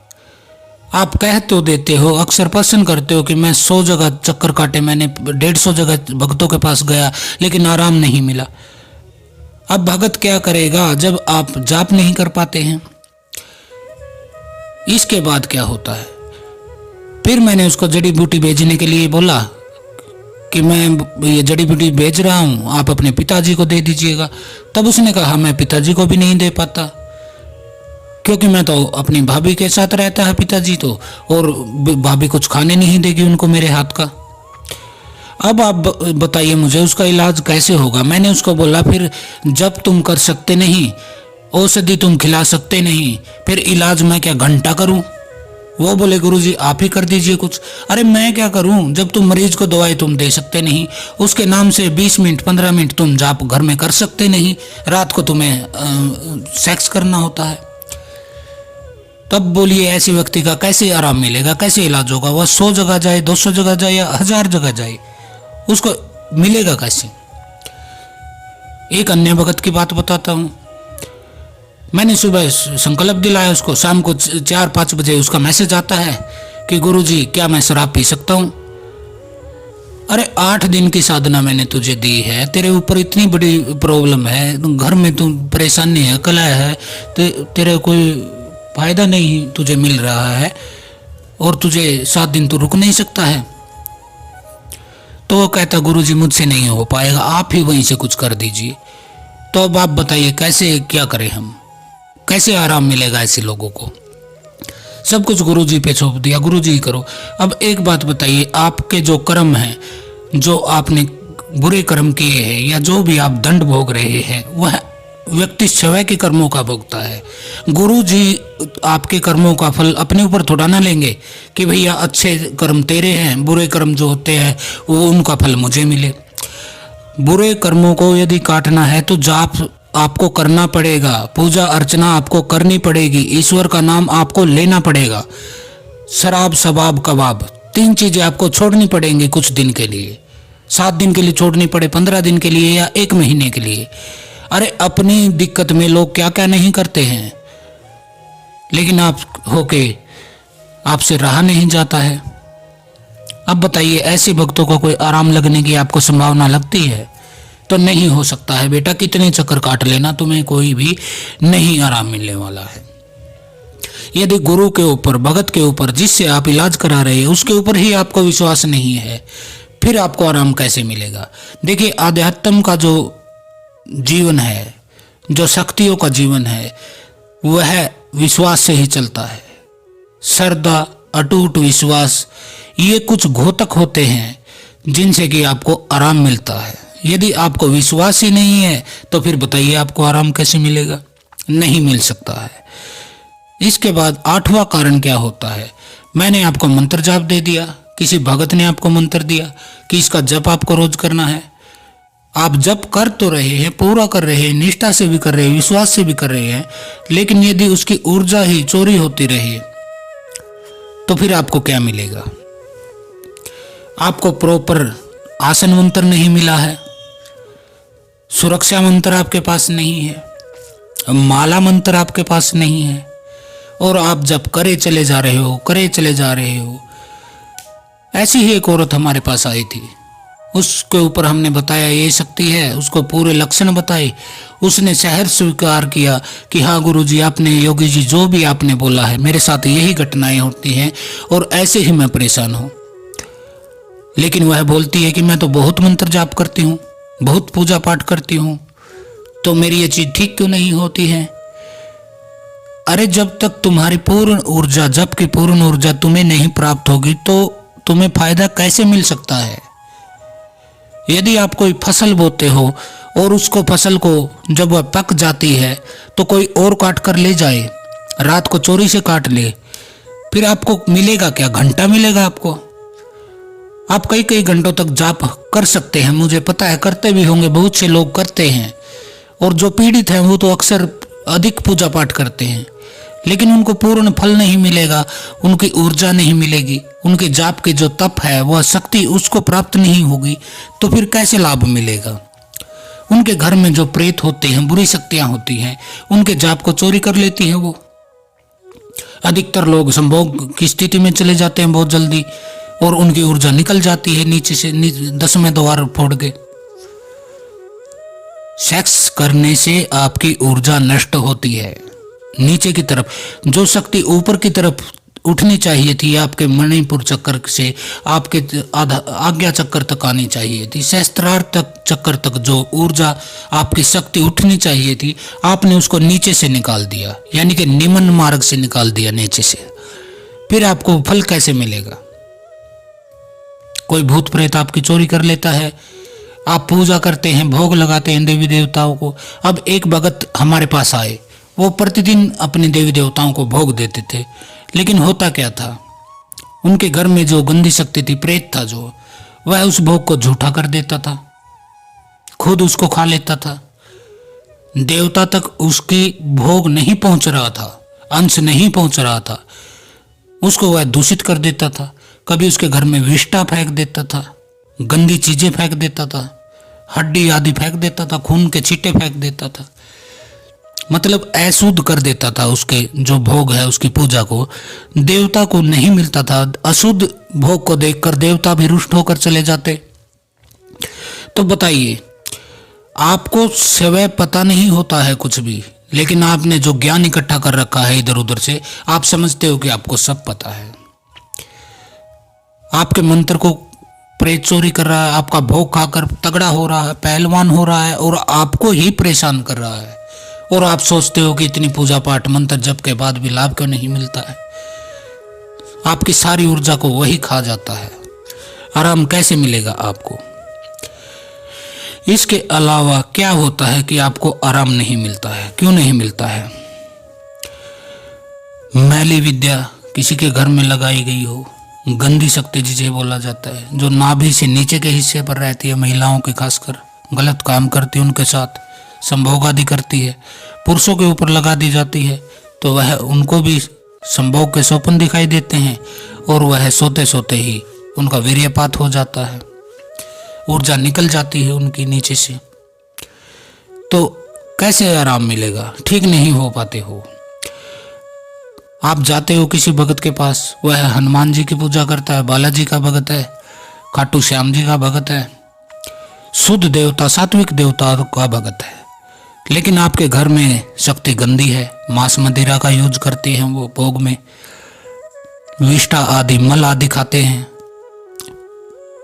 आप कह तो देते हो, अक्सर पसंद करते हो कि मैं 100 जगह चक्कर काटे, मैंने 150 जगह भक्तों के पास गया लेकिन आराम नहीं मिला। अब भगत क्या करेगा जब आप जाप नहीं कर पाते हैं? इसके बाद क्या होता है? फिर मैंने उसको जड़ी बूटी भेजने के लिए बोला कि मैं ये जड़ी बूटी भेज रहा हूँ, आप अपने पिताजी को दे दीजिएगा। तब उसने कहा मैं पिताजी को भी नहीं दे पाता, क्योंकि मैं तो अपनी भाभी के साथ रहता है पिताजी तो, और भाभी कुछ खाने नहीं देगी उनको मेरे हाथ का। अब आप बताइए मुझे उसका इलाज कैसे होगा? मैंने उसको बोला फिर जब तुम कर सकते नहीं, औषधि तुम खिला सकते नहीं, फिर इलाज मैं क्या घंटा करूं? वो बोले गुरुजी आप ही कर दीजिए कुछ। अरे मैं क्या करूं जब तुम मरीज को दवाई तुम दे सकते नहीं, उसके नाम से 20 मिनट 15 मिनट तुम जाप घर में कर सकते नहीं, रात को तुम्हें सेक्स करना होता है। तब बोलिए ऐसे व्यक्ति का कैसे आराम मिलेगा, कैसे इलाज होगा? वह 100 जगह जाए, 200 जगह जाए या 1000 जगह जाए, उसको मिलेगा कैसे? एक अन्य भगत की बात बताता हूँ। मैंने सुबह संकल्प दिलाया उसको, शाम को 4-5 बजे उसका मैसेज आता है कि गुरुजी क्या मैं शराब पी सकता हूँ? अरे 8 दिन की साधना मैंने तुझे दी है, तेरे ऊपर इतनी बड़ी प्रॉब्लम है, घर में तुम परेशानी है, कलह है, तेरे कोई फायदा नहीं तुझे मिल रहा है, और तुझे 7 दिन तो रुक नहीं सकता है। तो वो कहता गुरुजी मुझसे नहीं हो पाएगा, आप ही वहीं से कुछ कर दीजिए। तो अब आप बताइए कैसे क्या करें हम, कैसे आराम मिलेगा ऐसे लोगों को? सब कुछ गुरुजी पे सौंप दिया, गुरुजी ही करो। अब एक बात बताइए, आपके जो कर्म हैं, जो आपने बुरे कर्म किए हैं या जो भी आप दंड भोग रहे हैं, वह व्यक्ति स्वयं के कर्मों का भोगता है। गुरुजी आपके कर्मों का फल अपने ऊपर थोड़ा ना लेंगे कि भैया अच्छे कर्म तेरे हैं, बुरे कर्म जो होते हैं वो उनका फल मुझे मिले। बुरे कर्मों को यदि काटना है तो जाप आपको करना पड़ेगा, पूजा अर्चना आपको करनी पड़ेगी, ईश्वर का नाम आपको लेना पड़ेगा। शराब शबाब कबाब 3 चीजें आपको छोड़नी पड़ेंगी कुछ दिन के लिए, 7 दिन के लिए छोड़नी पड़े, 15 दिन के लिए या 1 महीने के लिए। अरे अपनी दिक्कत में लोग क्या क्या नहीं करते हैं, लेकिन आप होके आपसे रहा नहीं जाता है। अब बताइए ऐसे भक्तों को कोई आराम लगने की आपको संभावना लगती है? तो नहीं हो सकता है बेटा, कितने चक्कर काट लेना, तुम्हें कोई भी नहीं आराम मिलने वाला है। यदि गुरु के ऊपर, भगत के ऊपर, जिससे आप इलाज करा रहे हैं उसके ऊपर ही आपको विश्वास नहीं है, फिर आपको आराम कैसे मिलेगा? देखिए आध्यात्म का जो जीवन है, जो शक्तियों का जीवन है, वह विश्वास से ही चलता है। श्रद्धा, अटूट विश्वास, ये कुछ घोतक होते हैं जिनसे कि आपको आराम मिलता है। यदि आपको विश्वास ही नहीं है तो फिर बताइए आपको आराम कैसे मिलेगा? नहीं मिल सकता है। इसके बाद 8वां कारण क्या होता है? मैंने आपको मंत्र जाप दे दिया, किसी भगत ने आपको मंत्र दिया कि इसका जप आपको रोज करना है। आप जप कर तो रहे हैं, पूरा कर रहे हैं, निष्ठा से भी कर रहे हैं, विश्वास से भी कर रहे हैं, लेकिन यदि उसकी ऊर्जा ही चोरी होती रही तो फिर आपको क्या मिलेगा? आपको प्रॉपर आसन मंत्र नहीं मिला है, सुरक्षा मंत्र आपके पास नहीं है, माला मंत्र आपके पास नहीं है, और आप जब करे चले जा रहे हो, करे चले जा रहे हो। ऐसी ही एक औरत हमारे पास आई थी। उसके ऊपर हमने बताया ये शक्ति है, उसको पूरे लक्षण बताए। उसने शहर स्वीकार किया कि हाँ गुरुजी, आपने, योगी जी, जो भी आपने बोला है, मेरे साथ यही घटनाएं होती हैं और ऐसे ही मैं परेशान हूँ। लेकिन वह बोलती है कि मैं तो बहुत मंत्र जाप करती हूँ, बहुत पूजा पाठ करती हूँ, तो मेरी ये चीज ठीक क्यों नहीं होती है? अरे जब तक तुम्हारी पूर्ण ऊर्जा, जब की पूर्ण ऊर्जा तुम्हें नहीं प्राप्त होगी तो तुम्हें फायदा कैसे मिल सकता है? यदि आप कोई फसल बोते हो और उसको फसल को जब वह पक जाती है तो कोई और काट कर ले जाए, रात को चोरी से काट ले, फिर आपको मिलेगा क्या? घंटा मिलेगा आपको। आप कई कई घंटों तक जाप कर सकते हैं, मुझे पता है, करते भी होंगे, बहुत से लोग करते हैं। और जो पीड़ित हैं वो तो अक्सर अधिक पूजा पाठ करते हैं, लेकिन उनको पूर्ण फल नहीं मिलेगा, उनकी ऊर्जा नहीं मिलेगी, उनके जाप की जो तप है वह शक्ति उसको प्राप्त नहीं होगी, तो फिर कैसे लाभ मिलेगा? उनके घर में जो प्रेत होते हैं, बुरी शक्तियां होती हैं, उनके जाप को चोरी कर लेती हैं वो। अधिकतर लोग संभोग की स्थिति में चले जाते हैं बहुत जल्दी और उनकी ऊर्जा निकल जाती है नीचे से, 10वें द्वार फोड़ के। सेक्स करने से आपकी ऊर्जा नष्ट होती है नीचे की तरफ। जो शक्ति ऊपर की तरफ उठनी चाहिए थी, आपके मणिपुर चक्कर से आपके आज्ञा चक्कर तक आनी चाहिए थी, सहस्त्रार तक चक्कर तक जो ऊर्जा आपकी शक्ति उठनी चाहिए थी, आपने उसको नीचे से निकाल दिया, यानी कि निम्न मार्ग से निकाल दिया नीचे से। फिर आपको फल कैसे मिलेगा? कोई भूत प्रेत आपकी चोरी कर लेता है, आप पूजा करते हैं, भोग लगाते हैं देवी देवताओं को। अब एक भगत हमारे पास आए, वो प्रतिदिन अपने देवी देवताओं को भोग देते थे, लेकिन होता क्या था, उनके घर में जो गंदी शक्ति थी, प्रेत था जो, वह उस भोग को झूठा कर देता था, खुद उसको खा लेता था। देवता तक उसकी भोग नहीं पहुंच रहा था, अंश नहीं पहुंच रहा था, उसको वह दूषित कर देता था। कभी उसके घर में विष्ठा फेंक देता था, गंदी चीजें फेंक देता था, हड्डी आदि फेंक देता था, खून के छींटे फेंक देता था, मतलब अशुद्ध कर देता था। उसके जो भोग है, उसकी पूजा को देवता को नहीं मिलता था। अशुद्ध भोग को देखकर देवता भी रुष्ट होकर चले जाते। तो बताइए, आपको स्वयं पता नहीं होता है कुछ भी, लेकिन आपने जो ज्ञान इकट्ठा कर रखा है इधर उधर से, आप समझते हो कि आपको सब पता है। आपके मंत्र को प्रेत चोरी कर रहा है, आपका भोग खाकर तगड़ा हो रहा है, पहलवान हो रहा है और आपको ही परेशान कर रहा है, और आप सोचते हो कि इतनी पूजा पाठ मंत्र जप के बाद भी लाभ क्यों नहीं मिलता है? आपकी सारी ऊर्जा को वही खा जाता है। आराम कैसे मिलेगा आपको? इसके अलावा क्या होता है कि आपको आराम नहीं मिलता है? क्यों नहीं मिलता है? मैली विद्या किसी के घर में लगाई गई हो, गंदी शक्ति जिसे बोला जाता है, जो नाभि से नीचे के हिस्से पर रहती है, महिलाओं के खासकर गलत काम करती है, उनके साथ संभोग आदि करती है, पुरुषों के ऊपर लगा दी जाती है, तो वह उनको भी संभोग के स्वप्न दिखाई देते हैं और वह सोते सोते ही उनका वीर्यपात हो जाता है, ऊर्जा निकल जाती है उनकी नीचे से। तो कैसे आराम मिलेगा? ठीक नहीं हो पाते हो। आप जाते हो किसी भगत के पास, वह हनुमान जी की पूजा करता है, बालाजी का भगत है, खाटू श्याम जी का भगत है, शुद्ध देवता, सात्विक देवता का भगत है, लेकिन आपके घर में शक्ति गंदी है, मांस मदिरा का यूज करते हैं वो भोग में, विष्ठा आदि मल आदि खाते हैं।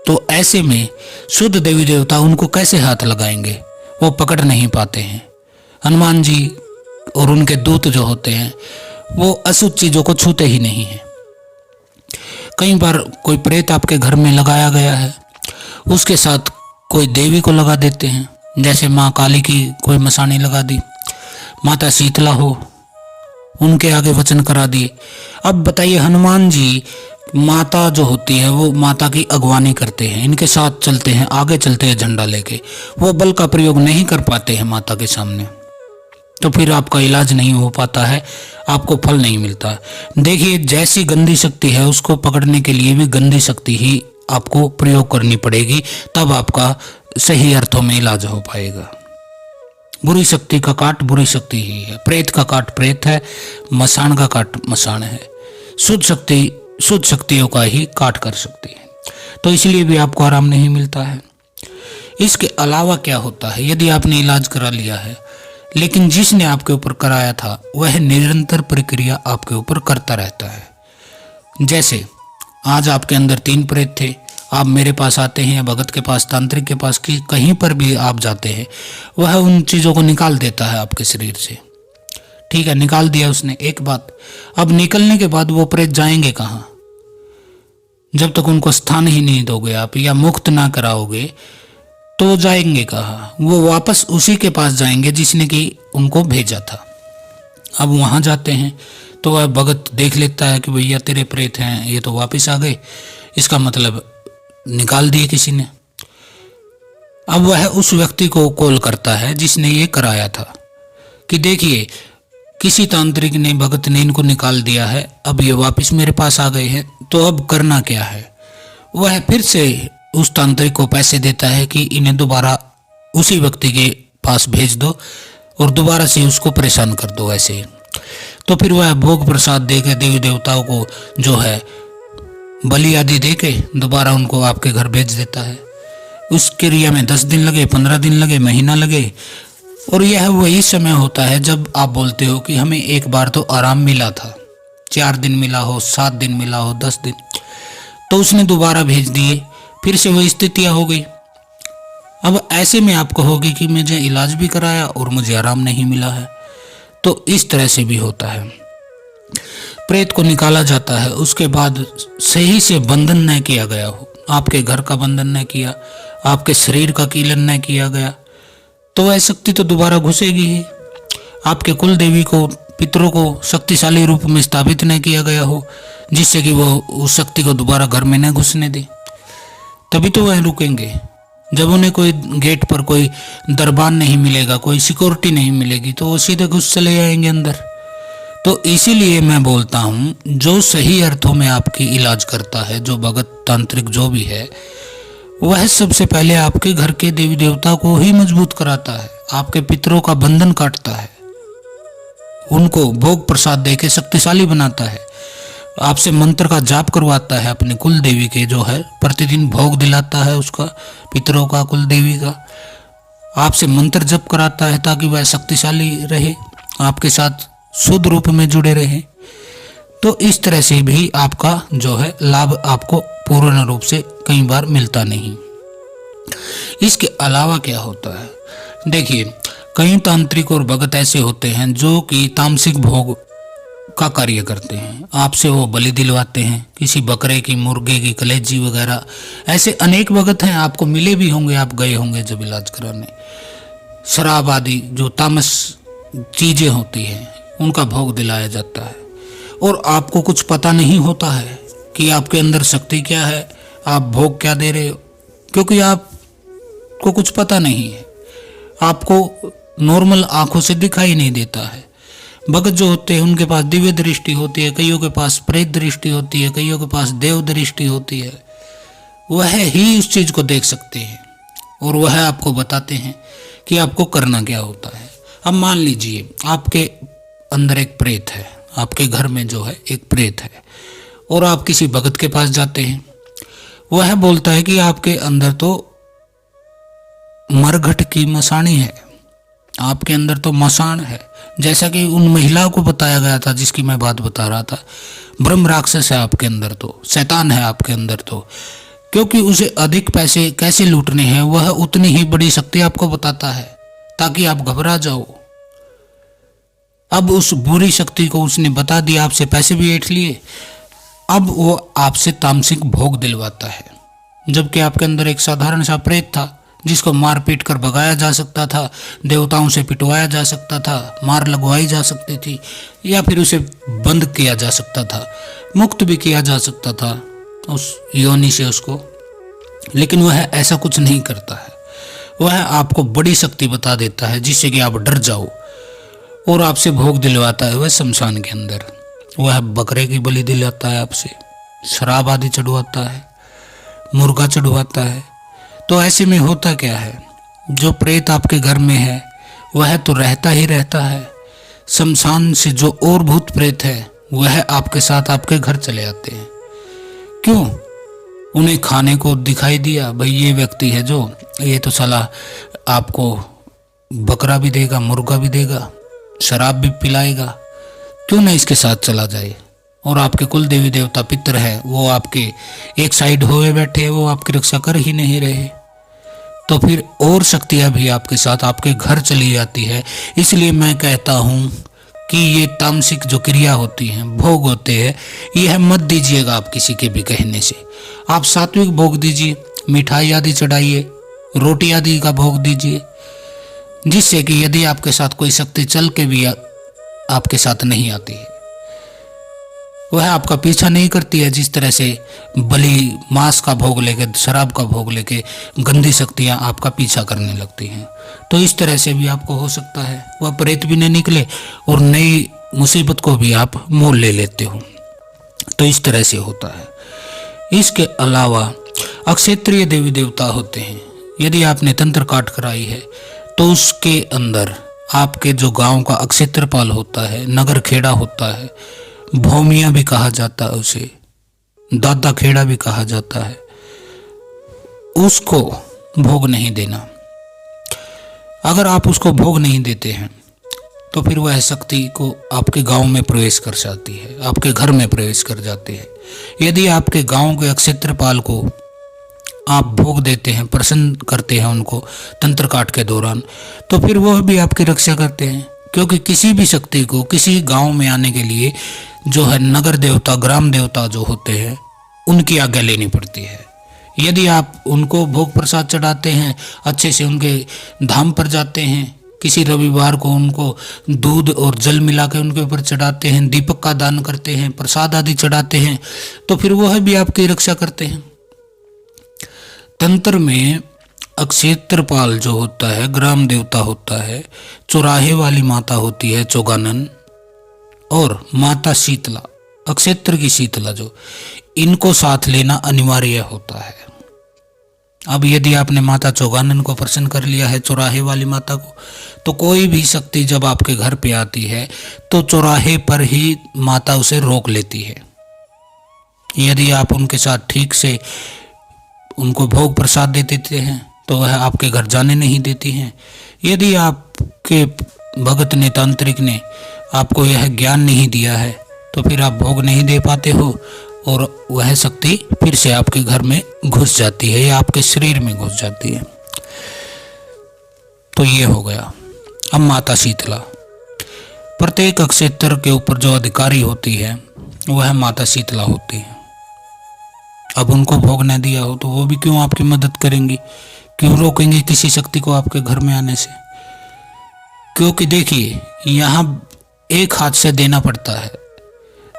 तो ऐसे में शुद्ध देवी देवता उनको कैसे हाथ लगाएंगे? वो पकड़ नहीं पाते हैं। हनुमान जी और उनके दूत जो होते हैं वो अशुद्ध चीजों को छूते ही नहीं है। कई बार कोई प्रेत आपके घर में लगाया गया है, उसके साथ कोई देवी को लगा देते हैं, जैसे माँ काली की कोई मसानी लगा दी, माता शीतला हो, उनके आगे वचन करा दिए। अब बताइए, हनुमान जी माता जो होती है वो माता की अगवानी करते हैं, इनके साथ चलते हैं, आगे चलते हैं झंडा लेके, वो बल का प्रयोग नहीं कर पाते हैं माता के सामने, तो फिर आपका इलाज नहीं हो पाता है, आपको फल नहीं मिलता। देखिए, जैसी गंदी शक्ति है उसको पकड़ने के लिए भी गंदी शक्ति ही आपको प्रयोग करनी पड़ेगी, तब आपका सही अर्थों में इलाज हो पाएगा। बुरी शक्ति का काट बुरी शक्ति ही है, प्रेत का काट प्रेत है, मसान का काट मसान है, शुद्ध शक्ति शुद्ध शक्तियों का ही काट कर सकती है। तो इसलिए भी आपको आराम नहीं मिलता है। इसके अलावा क्या होता है, यदि आपने इलाज करा लिया है लेकिन जिसने आपके ऊपर कराया था वह निरंतर प्रक्रिया आपके ऊपर करता रहता है। जैसे आज आपके अंदर 3 प्रेत थे, आप मेरे पास आते हैं या भगत के पास, तांत्रिक के पास, कि कहीं पर भी आप जाते हैं, वह उन चीज़ों को निकाल देता है आपके शरीर से। ठीक है, निकाल दिया उसने, एक बात। अब निकलने के बाद वो प्रेत जाएंगे कहाँ? जब तक उनको स्थान ही नहीं दोगे आप या मुक्त ना कराओगे तो जाएंगे कहाँ? वो वापस उसी के पास जाएंगे जिसने कि उनको भेजा था। अब वहाँ जाते हैं तो वह भगत देख लेता है कि भैया तेरे प्रेत हैं, ये तो वापस आ गए, इसका मतलब निकाल दिए किसी ने। अब वह उस व्यक्ति को कॉल करता है जिसने ये कराया था कि देखिए किसी तांत्रिक ने, भगत ने इनको निकाल दिया है, अब ये वापस मेरे पास आ गए हैं, तो अब करना क्या है? वह फिर से उस तांत्रिक को पैसे देता है कि इन्हें दोबारा उसी व्यक्ति के पास भेज दो और दोबारा से उसको परेशान कर दो ऐसे ही। तो फिर वह भोग प्रसाद दे के देवी देवताओं को जो है बलि आदि दे के दोबारा उनको आपके घर भेज देता है। उस क्रिया में 10 दिन लगे, 15 दिन लगे, महीना लगे, और यह वही समय होता है जब आप बोलते हो कि हमें एक बार तो आराम मिला था, 4 दिन मिला हो, 7 दिन मिला हो, 10 दिन, तो उसने दोबारा भेज दिए, फिर से वही स्थितियां हो गई। अब ऐसे में आप कहोगे कि मुझे इलाज भी कराया और मुझे आराम नहीं मिला है। तो इस तरह से भी होता है। प्रेत को निकाला जाता है, उसके बाद सही से बंधन न किया गया हो, आपके घर का बंधन न किया, आपके शरीर का कीलन न किया गया, तो वह शक्ति तो दोबारा घुसेगी ही। आपके कुल देवी को, पितरों को शक्तिशाली रूप में स्थापित न किया गया हो जिससे कि वो उस शक्ति को दोबारा घर में न घुसने दे, तभी तो वह रुकेंगे। जब उन्हें कोई गेट पर कोई दरबान नहीं मिलेगा, कोई सिक्योरिटी नहीं मिलेगी, तो वो सीधे घुस चले जाएंगे अंदर। तो इसीलिए मैं बोलता हूँ, जो सही अर्थों में आपकी इलाज करता है, जो भगत तांत्रिक जो भी है, वह सबसे पहले आपके घर के देवी देवता को ही मजबूत कराता है, आपके पितरों का बंधन काटता है, उनको भोग प्रसाद देके शक्तिशाली बनाता है, आपसे मंत्र का जाप करवाता है, अपने कुल देवी के जो है प्रतिदिन भोग दिलाता है उसका, पितरों का, कुल देवी का, आपसे मंत्र जप कराता है ताकि वह शक्तिशाली रहे, आपके साथ शुद्ध रूप में जुड़े रहे। तो इस तरह से भी आपका जो है लाभ आपको पूर्ण रूप से कई बार मिलता नहीं। इसके अलावा क्या होता है, देखिए कई तांत्रिक और भगत ऐसे होते हैं जो कि तामसिक भोग का कार्य करते हैं। आपसे वो बलि दिलवाते हैं, किसी बकरे की, मुर्गे की कलेजी वगैरह। ऐसे अनेक भगत हैं, आपको मिले भी होंगे, आप गए होंगे जब इलाज कराने। शराब आदि जो तामस चीजें होती हैं उनका भोग दिलाया जाता है और आपको कुछ पता नहीं होता है कि आपके अंदर शक्ति क्या है, आप भोग क्या दे रहे हो, क्योंकि आपको कुछ पता नहीं है, आपको नॉर्मल आंखों से दिखाई नहीं देता है। भगत जो होते हैं उनके पास दिव्य दृष्टि होती है, कईयों के पास प्रेत दृष्टि होती है, कईयों के पास देव दृष्टि होती है। वह ही उस चीज को देख सकते हैं और वह आपको बताते हैं कि आपको करना क्या होता है। अब मान लीजिए आपके अंदर एक प्रेत है, आपके घर में जो है एक प्रेत है, और आप किसी भगत के पास जाते हैं, वह बोलता है कि आपके अंदर तो मरघट की मसाणी है, आपके अंदर तो मसान है। जैसा कि उन महिलाओं को बताया गया था जिसकी मैं बात बता रहा था, ब्रह्म राक्षस है आपके अंदर, तो शैतान है आपके अंदर, तो क्योंकि उसे अधिक पैसे कैसे लूटने हैं वह उतनी ही बड़ी शक्ति आपको बताता है ताकि आप घबरा जाओ। अब उस बुरी शक्ति को उसने बता दिया, आपसे पैसे भी ऐंठ लिए, अब वो आपसे तामसिक भोग दिलवाता है, जबकि आपके अंदर एक साधारण सा प्रेत था जिसको मार पीट कर भगाया जा सकता था, देवताओं से पिटवाया जा सकता था, मार लगवाई जा सकती थी, या फिर उसे बंद किया जा सकता था, मुक्त भी किया जा सकता था उस योनि से उसको। लेकिन वह ऐसा कुछ नहीं करता है, वह आपको बड़ी शक्ति बता देता है जिससे कि आप डर जाओ, और आपसे भोग दिलवाता है वह शमशान के अंदर। वह बकरे की बलि दिलाता है, आपसे शराब आदि चढ़वाता है, मुर्गा चढ़वाता है। तो ऐसे में होता क्या है, जो प्रेत आपके घर में है वह तो रहता ही रहता है, शमशान से जो और भूत प्रेत है वह आपके साथ आपके घर चले आते हैं। क्यों? उन्हें खाने को दिखाई दिया, भाई ये व्यक्ति है जो, ये तो साला आपको बकरा भी देगा, मुर्गा भी देगा, शराब भी पिलाएगा, क्यों ना इसके साथ चला जाए। और आपके कुल देवी देवता पितर है वो आपके एक साइड हुए बैठे हैं, वो आपकी रक्षा कर ही नहीं रहे, तो फिर और शक्तियां भी आपके साथ आपके घर चली जाती है। इसलिए मैं कहता हूं कि ये तामसिक जो क्रिया होती हैं, भोग होते हैं, यह मत दीजिएगा आप किसी के भी कहने से। आप सात्विक भोग दीजिए, मिठाई आदि चढ़ाइए, रोटी आदि का भोग दीजिए, जिससे कि यदि आपके साथ कोई शक्ति चल के भी आपके साथ नहीं आती है, वह आपका पीछा नहीं करती है। जिस तरह से बलि मांस का भोग लेके, शराब का भोग लेके गंदी शक्तियां आपका पीछा करने लगती हैं, तो इस तरह से भी आपको हो सकता है वह प्रेत भी नहीं निकले और नई मुसीबत को भी आप मोल ले लेते हो। तो इस तरह से होता है। इसके अलावा अक्षेत्रीय देवी देवता होते हैं। यदि आपने तंत्र काट कराई है तो उसके अंदर आपके जो गांव का अक्षेत्रपाल होता है, नगर खेड़ा होता है, भौमिया भी कहा जाता है उसे, दादा खेड़ा भी कहा जाता है, उसको भोग नहीं देना। अगर आप उसको भोग नहीं देते हैं तो फिर वह शक्ति को आपके गांव में प्रवेश कर जाती है, आपके घर में प्रवेश कर जाती है। यदि आपके गांव के अक्षेत्रपाल को आप भोग देते हैं, प्रसन्न करते हैं उनको तंत्र काट के दौरान, तो फिर वह भी आपकी रक्षा करते हैं। क्योंकि किसी भी शक्ति को किसी गांव में आने के लिए जो है नगर देवता, ग्राम देवता जो होते हैं, उनकी आज्ञा लेनी पड़ती है। यदि आप उनको भोग प्रसाद चढ़ाते हैं, अच्छे से उनके धाम पर जाते हैं, किसी रविवार को उनको दूध और जल मिला के उनके ऊपर चढ़ाते हैं, दीपक का दान करते हैं, प्रसाद आदि चढ़ाते हैं, तो फिर वह भी आपकी रक्षा करते हैं। तंत्र में अक्षेत्रपाल जो होता है, ग्राम देवता होता है, चौराहे वाली माता होती है चौगानन, और माता शीतला, अक्षेत्र की शीतला, जो इनको साथ लेना अनिवार्य होता है। अब यदि आपने माता चौगानन को प्रसन्न कर लिया है, चौराहे वाली माता को, तो कोई भी शक्ति जब आपके घर पे आती है तो चौराहे पर ही माता उसे रोक लेती है। यदि आप उनके साथ ठीक से उनको भोग प्रसाद दे देते हैं तो वह आपके घर जाने नहीं देती हैं। यदि आपके भगत ने, तांत्रिक ने आपको यह ज्ञान नहीं दिया है तो फिर आप भोग नहीं दे पाते हो और वह शक्ति फिर से आपके घर में घुस जाती है या आपके शरीर में घुस जाती है। तो ये हो गया। अब माता शीतला, प्रत्येक अक्षेत्र के ऊपर जो अधिकारी होती है वह माता शीतला होती है। अब उनको भोग न दिया हो तो वो भी क्यों आपकी मदद करेंगी, क्यों रोकेंगे किसी शक्ति को आपके घर में आने से? क्योंकि देखिए, यहाँ एक हाथ से देना पड़ता है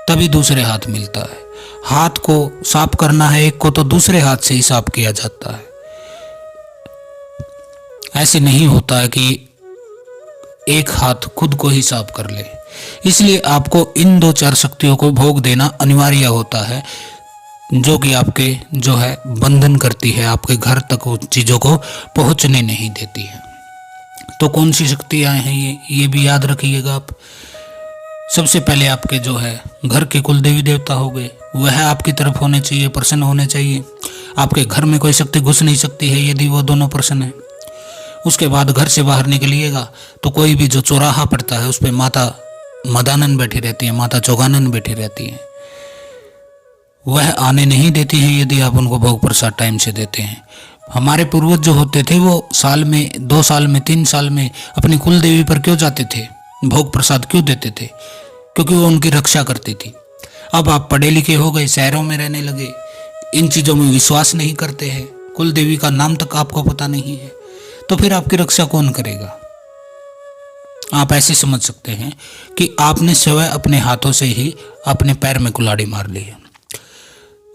तभी दूसरे हाथ मिलता है। हाथ को साफ करना है एक को तो दूसरे हाथ से ही साफ किया जाता है। ऐसे नहीं होता है कि एक हाथ खुद को ही साफ कर ले। इसलिए आपको इन दो चार शक्तियों को भोग देना अनिवार्य होता है, जो कि आपके जो है बंधन करती है, आपके घर तक उन चीजों को पहुंचने नहीं देती है। तो कौन सी शक्तियां हैं ये भी याद रखिएगा आप। सबसे पहले आपके जो है घर के कुल देवी देवता हो गए, वह आपकी तरफ होने चाहिए, प्रसन्न होने चाहिए। आपके घर में कोई शक्ति घुस नहीं सकती है यदि वो दोनों प्रसन्न है। उसके बाद घर से बाहर निकलिएगा तो कोई भी जो चौराहा पड़ता है उस पर माता मदानन बैठी रहती है, माता चौगानन बैठी रहती है, वह आने नहीं देती है यदि आप उनको भोग प्रसाद टाइम से देते हैं। हमारे पूर्वज जो होते थे वो साल में, 2 साल में, 3 साल में अपनी कुल देवी पर क्यों जाते थे, भोग प्रसाद क्यों देते थे? क्योंकि वो उनकी रक्षा करती थी। अब आप पढ़े लिखे हो गए, शहरों में रहने लगे, इन चीजों में विश्वास नहीं करते हैं, कुल देवी का नाम तक आपको पता नहीं है, तो फिर आपकी रक्षा कौन करेगा? आप ऐसे समझ सकते हैं कि आपने स्वयं अपने हाथों से ही अपने पैर में कुल्हाड़ी मार ली है।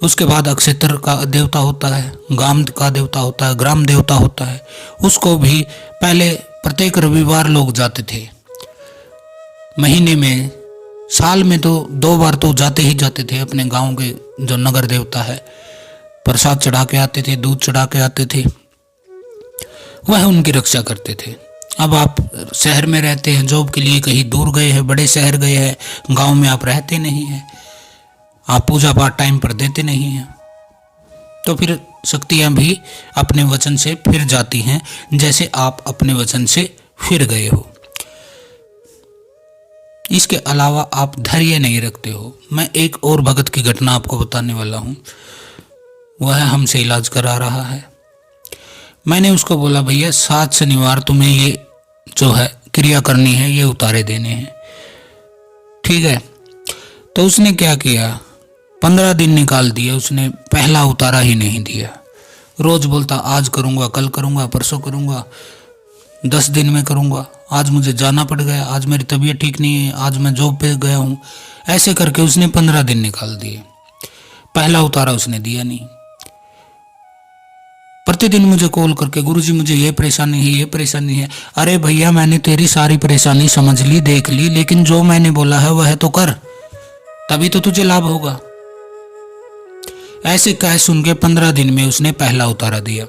उसके बाद अक्षेत्र का देवता होता है, गांव का देवता होता है, ग्राम देवता होता है। उसको भी पहले प्रत्येक रविवार लोग जाते थे, महीने में, साल में तो 2 बार तो जाते ही जाते थे। अपने गांव के जो नगर देवता है प्रसाद चढ़ा के आते थे, दूध चढ़ा के आते थे, वह उनकी रक्षा करते थे। अब आप शहर में रहते हैं, जॉब के लिए कहीं दूर गए हैं, बड़े शहर गए हैं, गांव में आप रहते नहीं हैं, आप पूजा पाठ टाइम पर देते नहीं हैं, तो फिर शक्तियाँ भी अपने वचन से फिर जाती हैं, जैसे आप अपने वचन से फिर गए हो। इसके अलावा आप धैर्य नहीं रखते हो। मैं एक और भगत की घटना आपको बताने वाला हूँ। वह हमसे इलाज करा रहा है। मैंने उसको बोला, भैया 7 शनिवार तुम्हें ये जो है क्रिया करनी है, ये उतारे देने हैं, ठीक है। तो उसने क्या किया, 15 दिन निकाल दिए, उसने पहला उतारा ही नहीं दिया। रोज बोलता आज करूँगा, कल करूँगा, परसों करूँगा, 10 दिन में करूँगा, आज मुझे जाना पड़ गया, आज मेरी तबीयत ठीक नहीं है, आज मैं जॉब पे गया हूँ। ऐसे करके उसने 15 दिन निकाल दिए, पहला उतारा उसने दिया नहीं। प्रतिदिन मुझे कॉल करके, गुरुजी मुझे ये परेशानी है, ये परेशानी है। अरे भैया मैंने तेरी सारी परेशानी समझ ली, देख ली, लेकिन जो मैंने बोला है वह तो कर, तभी तो तुझे लाभ होगा। ऐसे कह सुन के 15 दिन में उसने पहला उतारा दिया।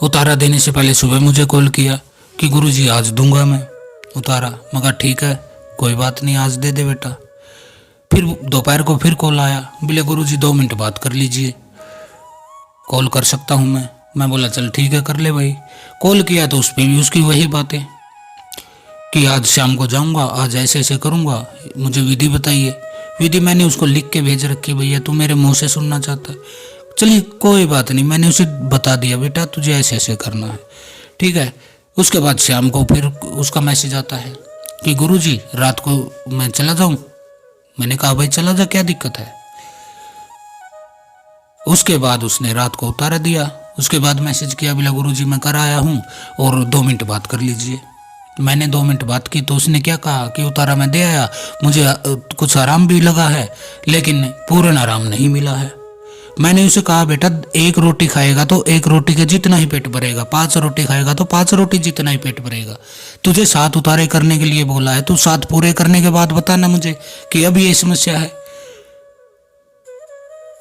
उतारा देने से पहले सुबह मुझे कॉल किया कि गुरुजी आज दूंगा मैं उतारा। मगर ठीक है, कोई बात नहीं, आज दे दे बेटा। फिर दोपहर को फिर कॉल आया, बोले गुरुजी 2 मिनट बात कर लीजिए, कॉल कर सकता हूँ मैं बोला चल ठीक है कर ले भाई। कॉल किया तो उस पर भी उसकी वही बातें कि आज शाम को जाऊँगा, आज ऐसे ऐसे करूँगा, मुझे विधि बताइए। विधि मैंने उसको लिख के भेज रखी, भैया तू मेरे मुंह से सुनना चाहता है, चलिए कोई बात नहीं, मैंने उसे बता दिया बेटा तुझे ऐसे ऐसे करना है, ठीक है। उसके बाद शाम को फिर उसका मैसेज आता है कि गुरुजी रात को मैं चला जाऊं। मैंने कहा भाई चला जा, क्या दिक्कत है। उसके बाद उसने रात को उतारा दिया। उसके बाद मैसेज किया, बोला गुरुजी मैं कर आया हूँ और 2 मिनट बात कर लीजिए। मैंने 2 मिनट बात की तो उसने क्या कहा कि उतारा मैं दे आया, मुझे कुछ आराम भी लगा है लेकिन पूर्ण आराम नहीं मिला है। मैंने उसे कहा बेटा 1 रोटी खाएगा तो 1 रोटी के जितना ही पेट भरेगा, 5 रोटी खाएगा तो 5 रोटी जितना ही पेट भरेगा। तुझे 7 उतारे करने के लिए बोला है, तू 7 पूरे करने के बाद बताना मुझे कि अब ये समस्या है।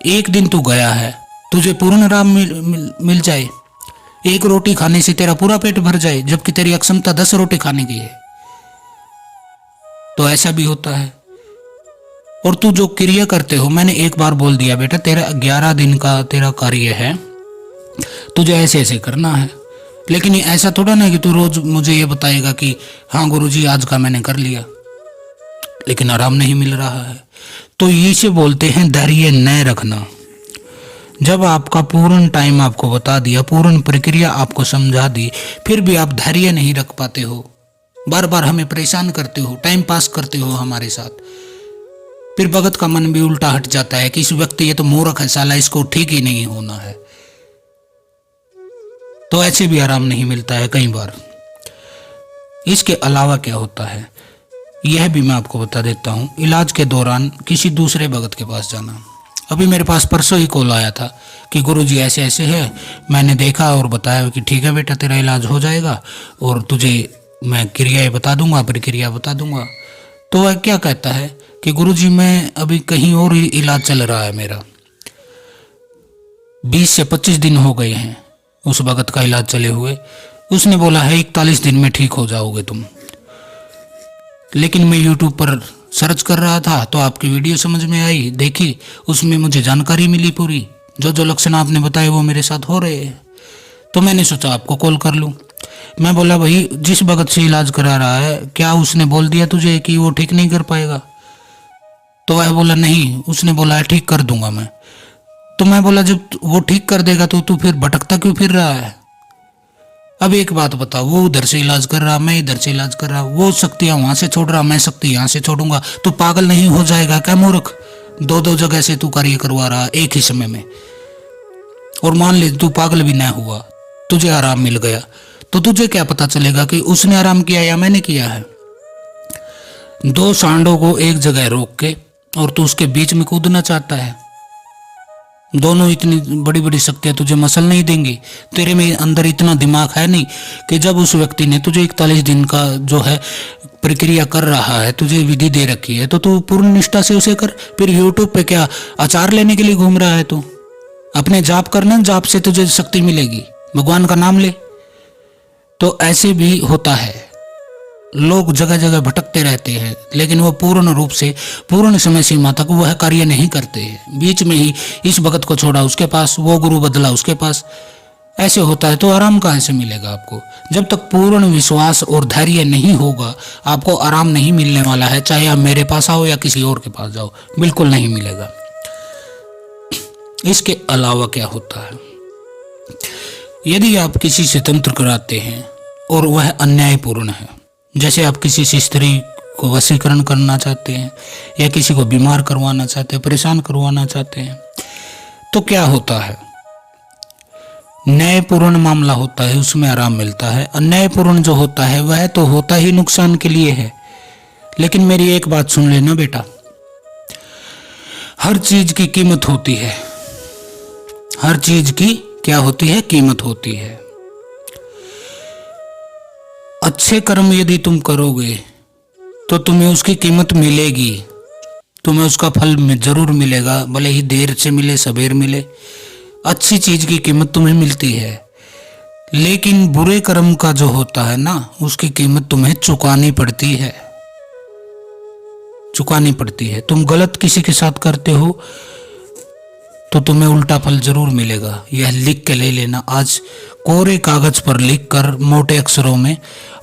1 दिन तू गया है, तुझे पूर्ण आराम मिल जाए, 1 रोटी खाने से तेरा पूरा पेट भर जाए, जबकि तेरी अक्षमता 10 रोटी खाने की है। तो ऐसा भी होता है। और तू जो क्रिया करते हो, मैंने एक बार बोल दिया बेटा तेरा 11 दिन का तेरा कार्य है, तुझे ऐसे ऐसे करना है। लेकिन ये ऐसा थोड़ा ना कि तू रोज मुझे ये बताएगा कि हाँ गुरुजी आज का मैंने कर लिया लेकिन आराम नहीं मिल रहा है। तो इसे बोलते हैं धैर्य न रखना। जब आपका पूर्ण टाइम आपको बता दिया, पूर्ण प्रक्रिया आपको समझा दी, फिर भी आप धैर्य नहीं रख पाते हो, बार बार हमें परेशान करते हो, टाइम पास करते हो हमारे साथ, फिर भगत का मन भी उल्टा हट जाता है कि इस व्यक्ति ये तो मूर्ख है साला, इसको ठीक ही नहीं होना है। तो ऐसे भी आराम नहीं मिलता है कई बार। इसके अलावा क्या होता है यह भी मैं आपको बता देता हूँ। इलाज के दौरान किसी दूसरे भगत के पास जाना। अभी मेरे पास परसों ही कॉल आया था कि गुरुजी ऐसे ऐसे है, मैंने देखा और बताया कि ठीक है बेटा तेरा इलाज हो जाएगा और तुझे मैं क्रियाएं बता दूंगा, प्रक्रिया बता दूंगा। तो वह क्या कहता है कि गुरुजी मैं अभी कहीं और ही इलाज चल रहा है मेरा, 20 से 25 दिन हो गए हैं उस भगत का इलाज चले हुए। उसने बोला है 41 दिन में ठीक हो जाओगे तुम। लेकिन मैं यूट्यूब पर सर्च कर रहा था तो आपकी वीडियो समझ में आई, देखी, उसमें मुझे जानकारी मिली पूरी, जो जो लक्षण आपने बताए वो मेरे साथ हो रहे हैं। तो मैंने सोचा आपको कॉल कर लूं। मैं बोला भाई जिस भगत से इलाज करा रहा है क्या उसने बोल दिया तुझे कि वो ठीक नहीं कर पाएगा? तो वह बोला नहीं, उसने बोला है ठीक कर दूंगा मैं। तो मैं बोला जब वो ठीक कर देगा तो तू फिर भटकता क्यों फिर रहा है? अब एक बात बताओ, वो उधर से इलाज कर रहा, मैं इधर से इलाज कर रहा, वो शक्तियां वहां से छोड़ रहा, मैं शक्ति यहाँ से छोड़ूंगा, तो पागल नहीं हो जाएगा क्या मूर्ख? 2 जगह से तू कार्य करवा रहा एक ही समय में। और मान ले तू पागल भी ना हुआ, तुझे आराम मिल गया, तो तुझे क्या पता चलेगा कि उसने आराम किया या मैंने किया है? 2 सांडों को एक जगह रोक के और तू उसके बीच में कूदना चाहता है। दोनों इतनी बड़ी बड़ी शक्तियां तुझे मसल नहीं देंगी। तेरे में अंदर इतना दिमाग है नहीं कि जब उस व्यक्ति ने तुझे 41 दिन का जो है प्रक्रिया कर रहा है, तुझे विधि दे रखी है, तो तू पूर्ण निष्ठा से उसे कर। फिर यूट्यूब पे क्या अचार लेने के लिए घूम रहा है? तू अपने जाप करना, जाप से तुझे शक्ति मिलेगी, भगवान का नाम ले। तो ऐसे भी होता है। लोग जगह जगह भटकते रहते हैं, लेकिन वो पूर्ण रूप से पूर्ण समय सीमा तक वह कार्य नहीं करते हैं। बीच में ही इस भगत को छोड़ा उसके पास, वो गुरु बदला उसके पास, ऐसे होता है तो आराम कहाँ से मिलेगा आपको? जब तक पूर्ण विश्वास और धैर्य नहीं होगा, आपको आराम नहीं मिलने वाला है। चाहे आप मेरे पास आओ या किसी और के पास जाओ, बिल्कुल नहीं मिलेगा। इसके अलावा क्या होता है, यदि आप किसी से तंत्र कराते हैं और वह अन्यायपूर्ण है, जैसे आप किसी से स्त्री को वशीकरण करना चाहते हैं या किसी को बीमार करवाना चाहते हैं, परेशान करवाना चाहते हैं, तो क्या होता है, न्यायपूर्ण मामला होता है, उसमें आराम मिलता है। अन्यायपूर्ण जो होता है वह तो होता ही नुकसान के लिए है। लेकिन मेरी एक बात सुन लेना बेटा, हर चीज की कीमत होती है, हर चीज की क्या होती है, कीमत होती है। अच्छे कर्म यदि तुम करोगे तो तुम्हें उसकी कीमत मिलेगी, तुम्हें उसका फल में जरूर मिलेगा, भले ही देर से मिले सवेर मिले। अच्छी चीज की कीमत तुम्हें मिलती है, लेकिन बुरे कर्म का जो होता है ना, उसकी कीमत तुम्हें चुकानी पड़ती है, चुकानी पड़ती है। तुम गलत किसी के साथ करते हो तो तुम्हें उल्टा फल जरूर मिलेगा। यह लिख के ले लेना, आज कोरे कागज पर लिखकर मोटे अक्षरों में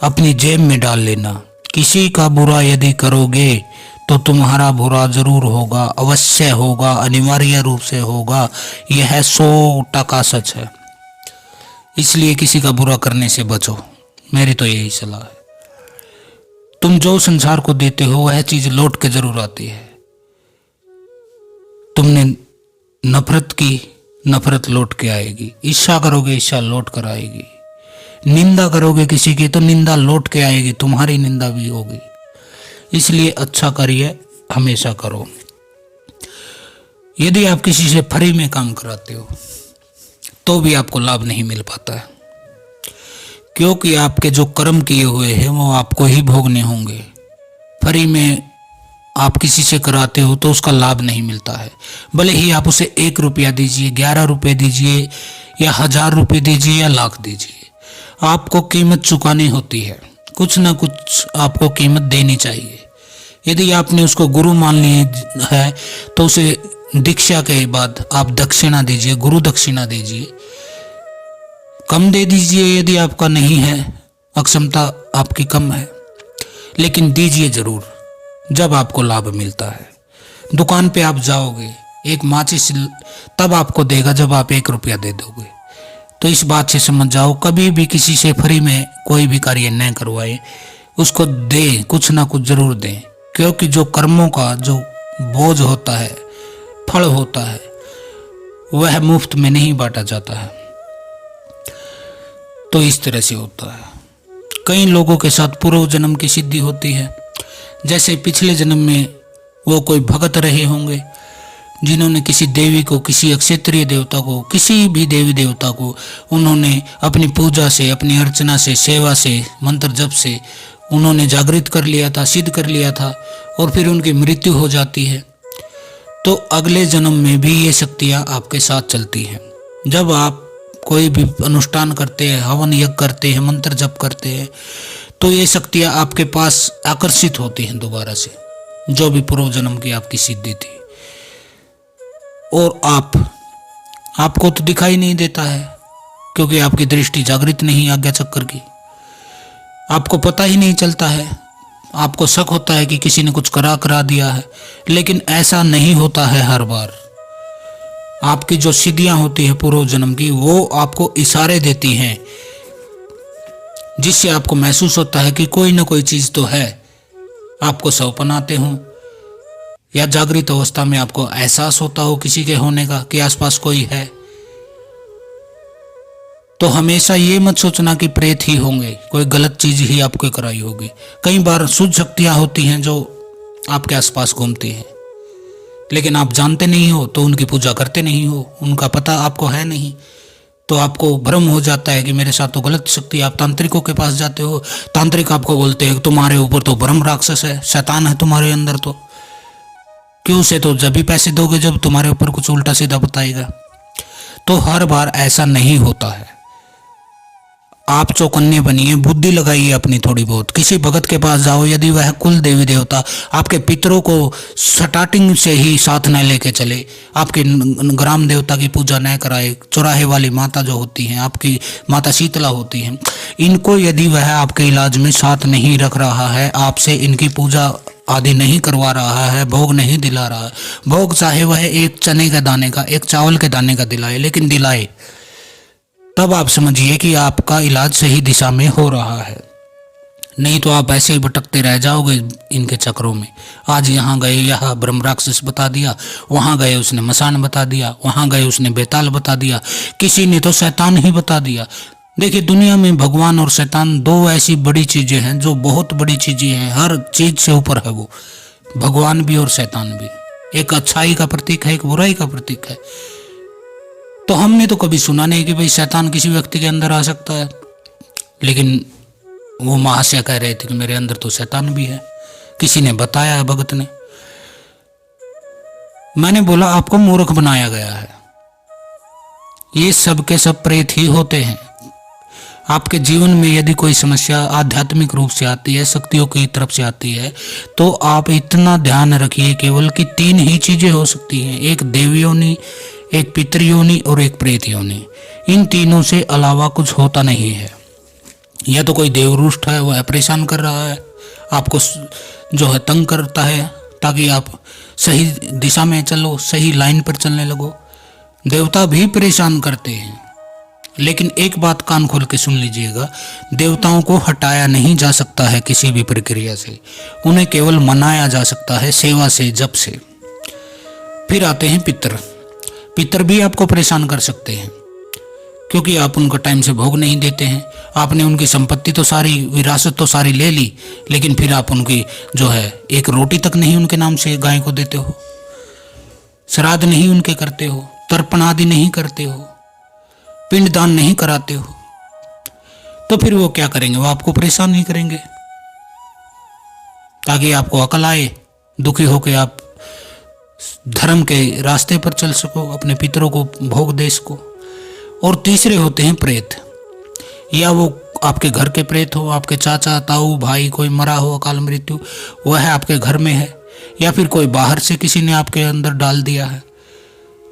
अपनी जेब में डाल लेना। किसी का बुरा यदि करोगे तो तुम्हारा बुरा जरूर होगा, अवश्य होगा, अनिवार्य रूप से होगा। यह 100% सच है। इसलिए किसी का बुरा करने से बचो, मेरी तो यही सलाह है। तुम जो संसार को देते हो वह चीज लौट के जरूर आती है। तुमने नफरत की, नफरत लौट के आएगी। ईर्ष्या करोगे, ईर्ष्या लौट कर आएगी। निंदा करोगे किसी की तो निंदा लौट के आएगी, तुम्हारी निंदा भी होगी। इसलिए अच्छा कार्य हमेशा करो। यदि आप किसी से फ्री में काम कराते हो तो भी आपको लाभ नहीं मिल पाता है, क्योंकि आपके जो कर्म किए हुए हैं वो आपको ही भोगने होंगे। फ्री में आप किसी से कराते हो तो उसका लाभ नहीं मिलता है। भले ही आप उसे 1 रुपया दीजिए, 11 रुपये दीजिए, या 1000 रुपये दीजिए, या लाख दीजिए, आपको कीमत चुकानी होती है। कुछ ना कुछ आपको कीमत देनी चाहिए। यदि आपने उसको गुरु मान लिया है तो उसे दीक्षा के बाद आप दक्षिणा दीजिए, गुरु दक्षिणा दीजिए। कम दे दीजिए यदि आपका नहीं है, अक्षमता आपकी कम है, लेकिन दीजिए जरूर जब आपको लाभ मिलता है। दुकान पे आप जाओगे, एक माचिस तब आपको देगा जब आप 1 रुपया दे दोगे। तो इस बात से समझ जाओ, कभी भी किसी से फ्री में कोई भी कार्य न करवाए, उसको दें, कुछ ना कुछ जरूर दें, क्योंकि जो कर्मों का जो बोझ होता है, फल होता है, वह मुफ्त में नहीं बांटा जाता है। तो इस तरह से होता है। कई लोगों के साथ पूर्व जन्म की सिद्धि होती है, जैसे पिछले जन्म में वो कोई भगत रहे होंगे जिन्होंने किसी देवी को, किसी अक्षेत्रीय देवता को, किसी भी देवी देवता को उन्होंने अपनी पूजा से, अपनी अर्चना से, सेवा से, मंत्र जप से उन्होंने जागृत कर लिया था, सिद्ध कर लिया था, और फिर उनकी मृत्यु हो जाती है। तो अगले जन्म में भी ये शक्तियाँ आपके साथ चलती हैं। जब आप कोई भी अनुष्ठान करते हैं, हवन यज्ञ करते हैं, मंत्र जप करते हैं, तो ये शक्तियाँ आपके पास आकर्षित होती हैं दोबारा से, जो भी पूर्व जन्म की आपकी सिद्धि थी। और आपको तो दिखाई नहीं देता है, क्योंकि आपकी दृष्टि जागृत नहीं आज्ञा चक्र की। आपको पता ही नहीं चलता है, आपको शक होता है कि किसी ने कुछ करा दिया है, लेकिन ऐसा नहीं होता है। हर बार आपकी जो सिद्धियां होती है पूर्व जन्म की, वो आपको इशारे देती हैं, जिससे आपको महसूस होता है कि कोई ना कोई चीज तो है। आपको सपन आते हो या जागृत अवस्था में आपको एहसास होता हो किसी के होने का, कि आसपास कोई है, तो हमेशा ये मत सोचना कि प्रेत ही होंगे, कोई गलत चीज ही आपको कराई होगी। कई बार शुद्ध शक्तियां होती हैं जो आपके आसपास घूमती हैं, लेकिन आप जानते नहीं हो, तो उनकी पूजा करते नहीं हो, उनका पता आपको है नहीं, तो आपको भ्रम हो जाता है कि मेरे साथ तो गलत शक्ति। आप तांत्रिकों के पास जाते हो, तांत्रिक आपको बोलते हैं तुम्हारे ऊपर तो ब्रह्म राक्षस है, शैतान है तुम्हारे अंदर। तो क्यों से? तो जब भी पैसे दोगे जब तुम्हारे ऊपर कुछ उल्टा सीधा बताएगा। तो हर बार ऐसा नहीं होता है। आप चौकन्ने बनिए, बुद्धि लगाइए अपनी थोड़ी बहुत। किसी भगत के पास जाओ, यदि वह कुल देवी देवता आपके पितरों को स्टार्टिंग से ही साथ न लेके चले, आपके ग्राम देवता की पूजा न कराए, चौराहे वाली माता जो होती हैं, आपकी माता शीतला होती हैं, इनको यदि वह आपके इलाज में साथ नहीं रख रहा है, आपसे इनकी पूजा आदि नहीं करवा रहा है, भोग नहीं दिला रहा है, भोग चाहे वह एक चने के दाने का, एक चावल के दाने का दिलाए, लेकिन दिलाए, तब आप समझिए कि आपका इलाज सही दिशा में हो रहा है। नहीं तो आप ऐसे ही भटकते रह जाओगे इनके चक्रों में। आज यहाँ गए, यहाँ ब्रह्म राक्षस बता दिया, वहाँ गए उसने मसान बता दिया, वहाँ गए उसने बेताल बता दिया, किसी ने तो शैतान ही बता दिया। देखिए, दुनिया में भगवान और शैतान दो ऐसी बड़ी चीजें हैं जो बहुत बड़ी चीजें हैं, हर चीज से ऊपर है वो, भगवान भी और शैतान भी। एक अच्छाई का प्रतीक है, एक बुराई का प्रतीक है। तो हमने तो कभी सुना नहीं कि भाई शैतान किसी व्यक्ति के अंदर आ सकता है, लेकिन वो महाशय कह रहे थे कि मेरे अंदर तो शैतान भी है, किसी ने बताया है, भगत ने। मैंने बोला आपको मूर्ख बनाया गया है, ये सब के सब प्रेत ही होते हैं। आपके जीवन में यदि कोई समस्या आध्यात्मिक रूप से आती है, शक्तियों की तरफ से आती है, तो आप इतना ध्यान रखिए केवल कि 3 ही चीजें हो सकती हैं, एक देव योनि, एक पितृ योनि और एक प्रेत योनि। इन तीनों से अलावा कुछ होता नहीं है। या तो कोई देवरुष्ट है, वह परेशान कर रहा है आपको, जो है तंग करता है ताकि आप सही दिशा में चलो, सही लाइन पर चलने लगो। देवता भी परेशान करते हैं, लेकिन एक बात कान खोल के सुन लीजिएगा, देवताओं को हटाया नहीं जा सकता है किसी भी प्रक्रिया से, उन्हें केवल मनाया जा सकता है सेवा से, जप से। फिर आते हैं पितर। पितर भी आपको परेशान कर सकते हैं, क्योंकि आप उनका टाइम से भोग नहीं देते हैं। आपने उनकी संपत्ति तो सारी, विरासत तो सारी ले ली, लेकिन फिर आप उनकी जो है एक रोटी तक नहीं उनके नाम से गाय को देते हो, श्राद्ध नहीं उनके करते हो, तर्पण आदि नहीं करते हो, पिंडदान नहीं कराते हो, तो फिर वो क्या करेंगे? वो आपको परेशान नहीं करेंगे, ताकि आपको अकल आए, दुखी होकर आप धर्म के रास्ते पर चल सको, अपने पितरों को भोग दे सको। और तीसरे होते हैं प्रेत, या वो आपके घर के प्रेत हो, आपके चाचा ताऊ भाई कोई मरा हो अकाल मृत्यु, वह आपके घर में है, या फिर कोई बाहर से किसी ने आपके अंदर डाल दिया है,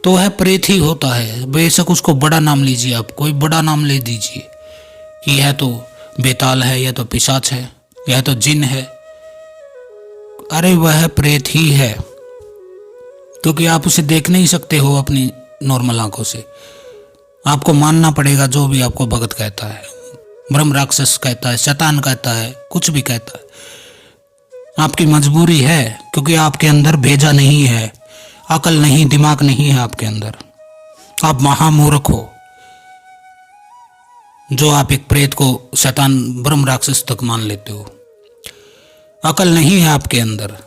तो वह प्रेत ही होता है। बेशक उसको बड़ा नाम लीजिए, आप कोई बड़ा नाम ले दीजिए कि यह तो बेताल है, यह तो पिशाच है, यह तो जिन है। अरे वह प्रेत ही है, क्योंकि आप उसे देख नहीं सकते हो अपनी नॉर्मल आंखों से। आपको मानना पड़ेगा जो भी आपको भगत कहता है, ब्रह्म राक्षस कहता है, शैतान कहता है, कुछ भी कहता है। आपकी मजबूरी है, क्योंकि आपके अंदर भेजा नहीं है, अकल नहीं, दिमाग नहीं है आपके अंदर। आप महामूर्ख हो जो आप एक प्रेत को शैतान ब्रह्म राक्षस तक मान लेते हो। अकल नहीं है आपके अंदर।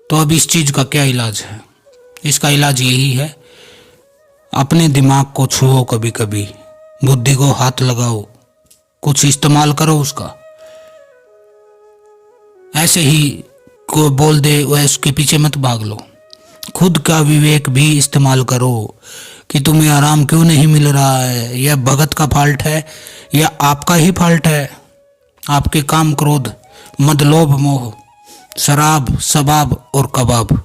तो अब इस चीज का क्या इलाज है? इसका इलाज यही है, अपने दिमाग को छुओ, कभी कभी बुद्धि को हाथ लगाओ, कुछ इस्तेमाल करो उसका। ऐसे ही कोई बोल दे वह उसके पीछे मत भाग लो। खुद का विवेक भी इस्तेमाल करो कि तुम्हें आराम क्यों नहीं मिल रहा है। यह भगत का फॉल्ट है या आपका ही फॉल्ट है? आपके काम, क्रोध, मद, लोभ, मोह, शराब, शबाब और कबाब।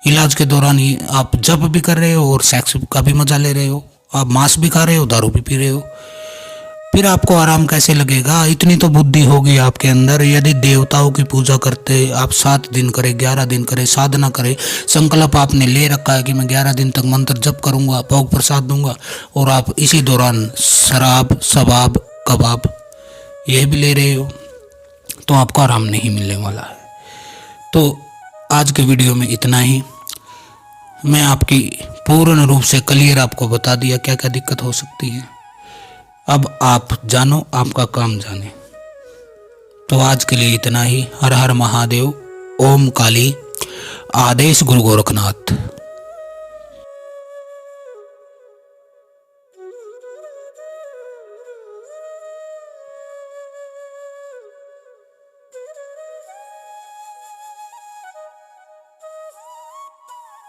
इलाज के दौरान ही आप जप भी कर रहे हो और सेक्स का भी मजा ले रहे हो, आप मांस भी खा रहे हो, दारू भी पी रहे हो, फिर आपको आराम कैसे लगेगा? इतनी तो बुद्धि होगी आपके अंदर। यदि देवताओं की पूजा करते आप 7 दिन करें, 11 दिन करें, साधना करें, संकल्प आपने ले रखा है कि मैं 11 दिन तक मंत्र जप करूंगा, भोग प्रसाद दूंगा, और आप इसी दौरान शराब, शबाब, कबाब यह भी ले रहे हो, तो आपको आराम नहीं मिलने वाला है। तो आज के वीडियो में इतना ही। मैं आपकी पूर्ण रूप से क्लियर आपको बता दिया क्या क्या दिक्कत हो सकती है। अब आप जानो, आपका काम जाने। तो आज के लिए इतना ही। हर हर महादेव। ओम काली। आदेश गुरु गोरखनाथ।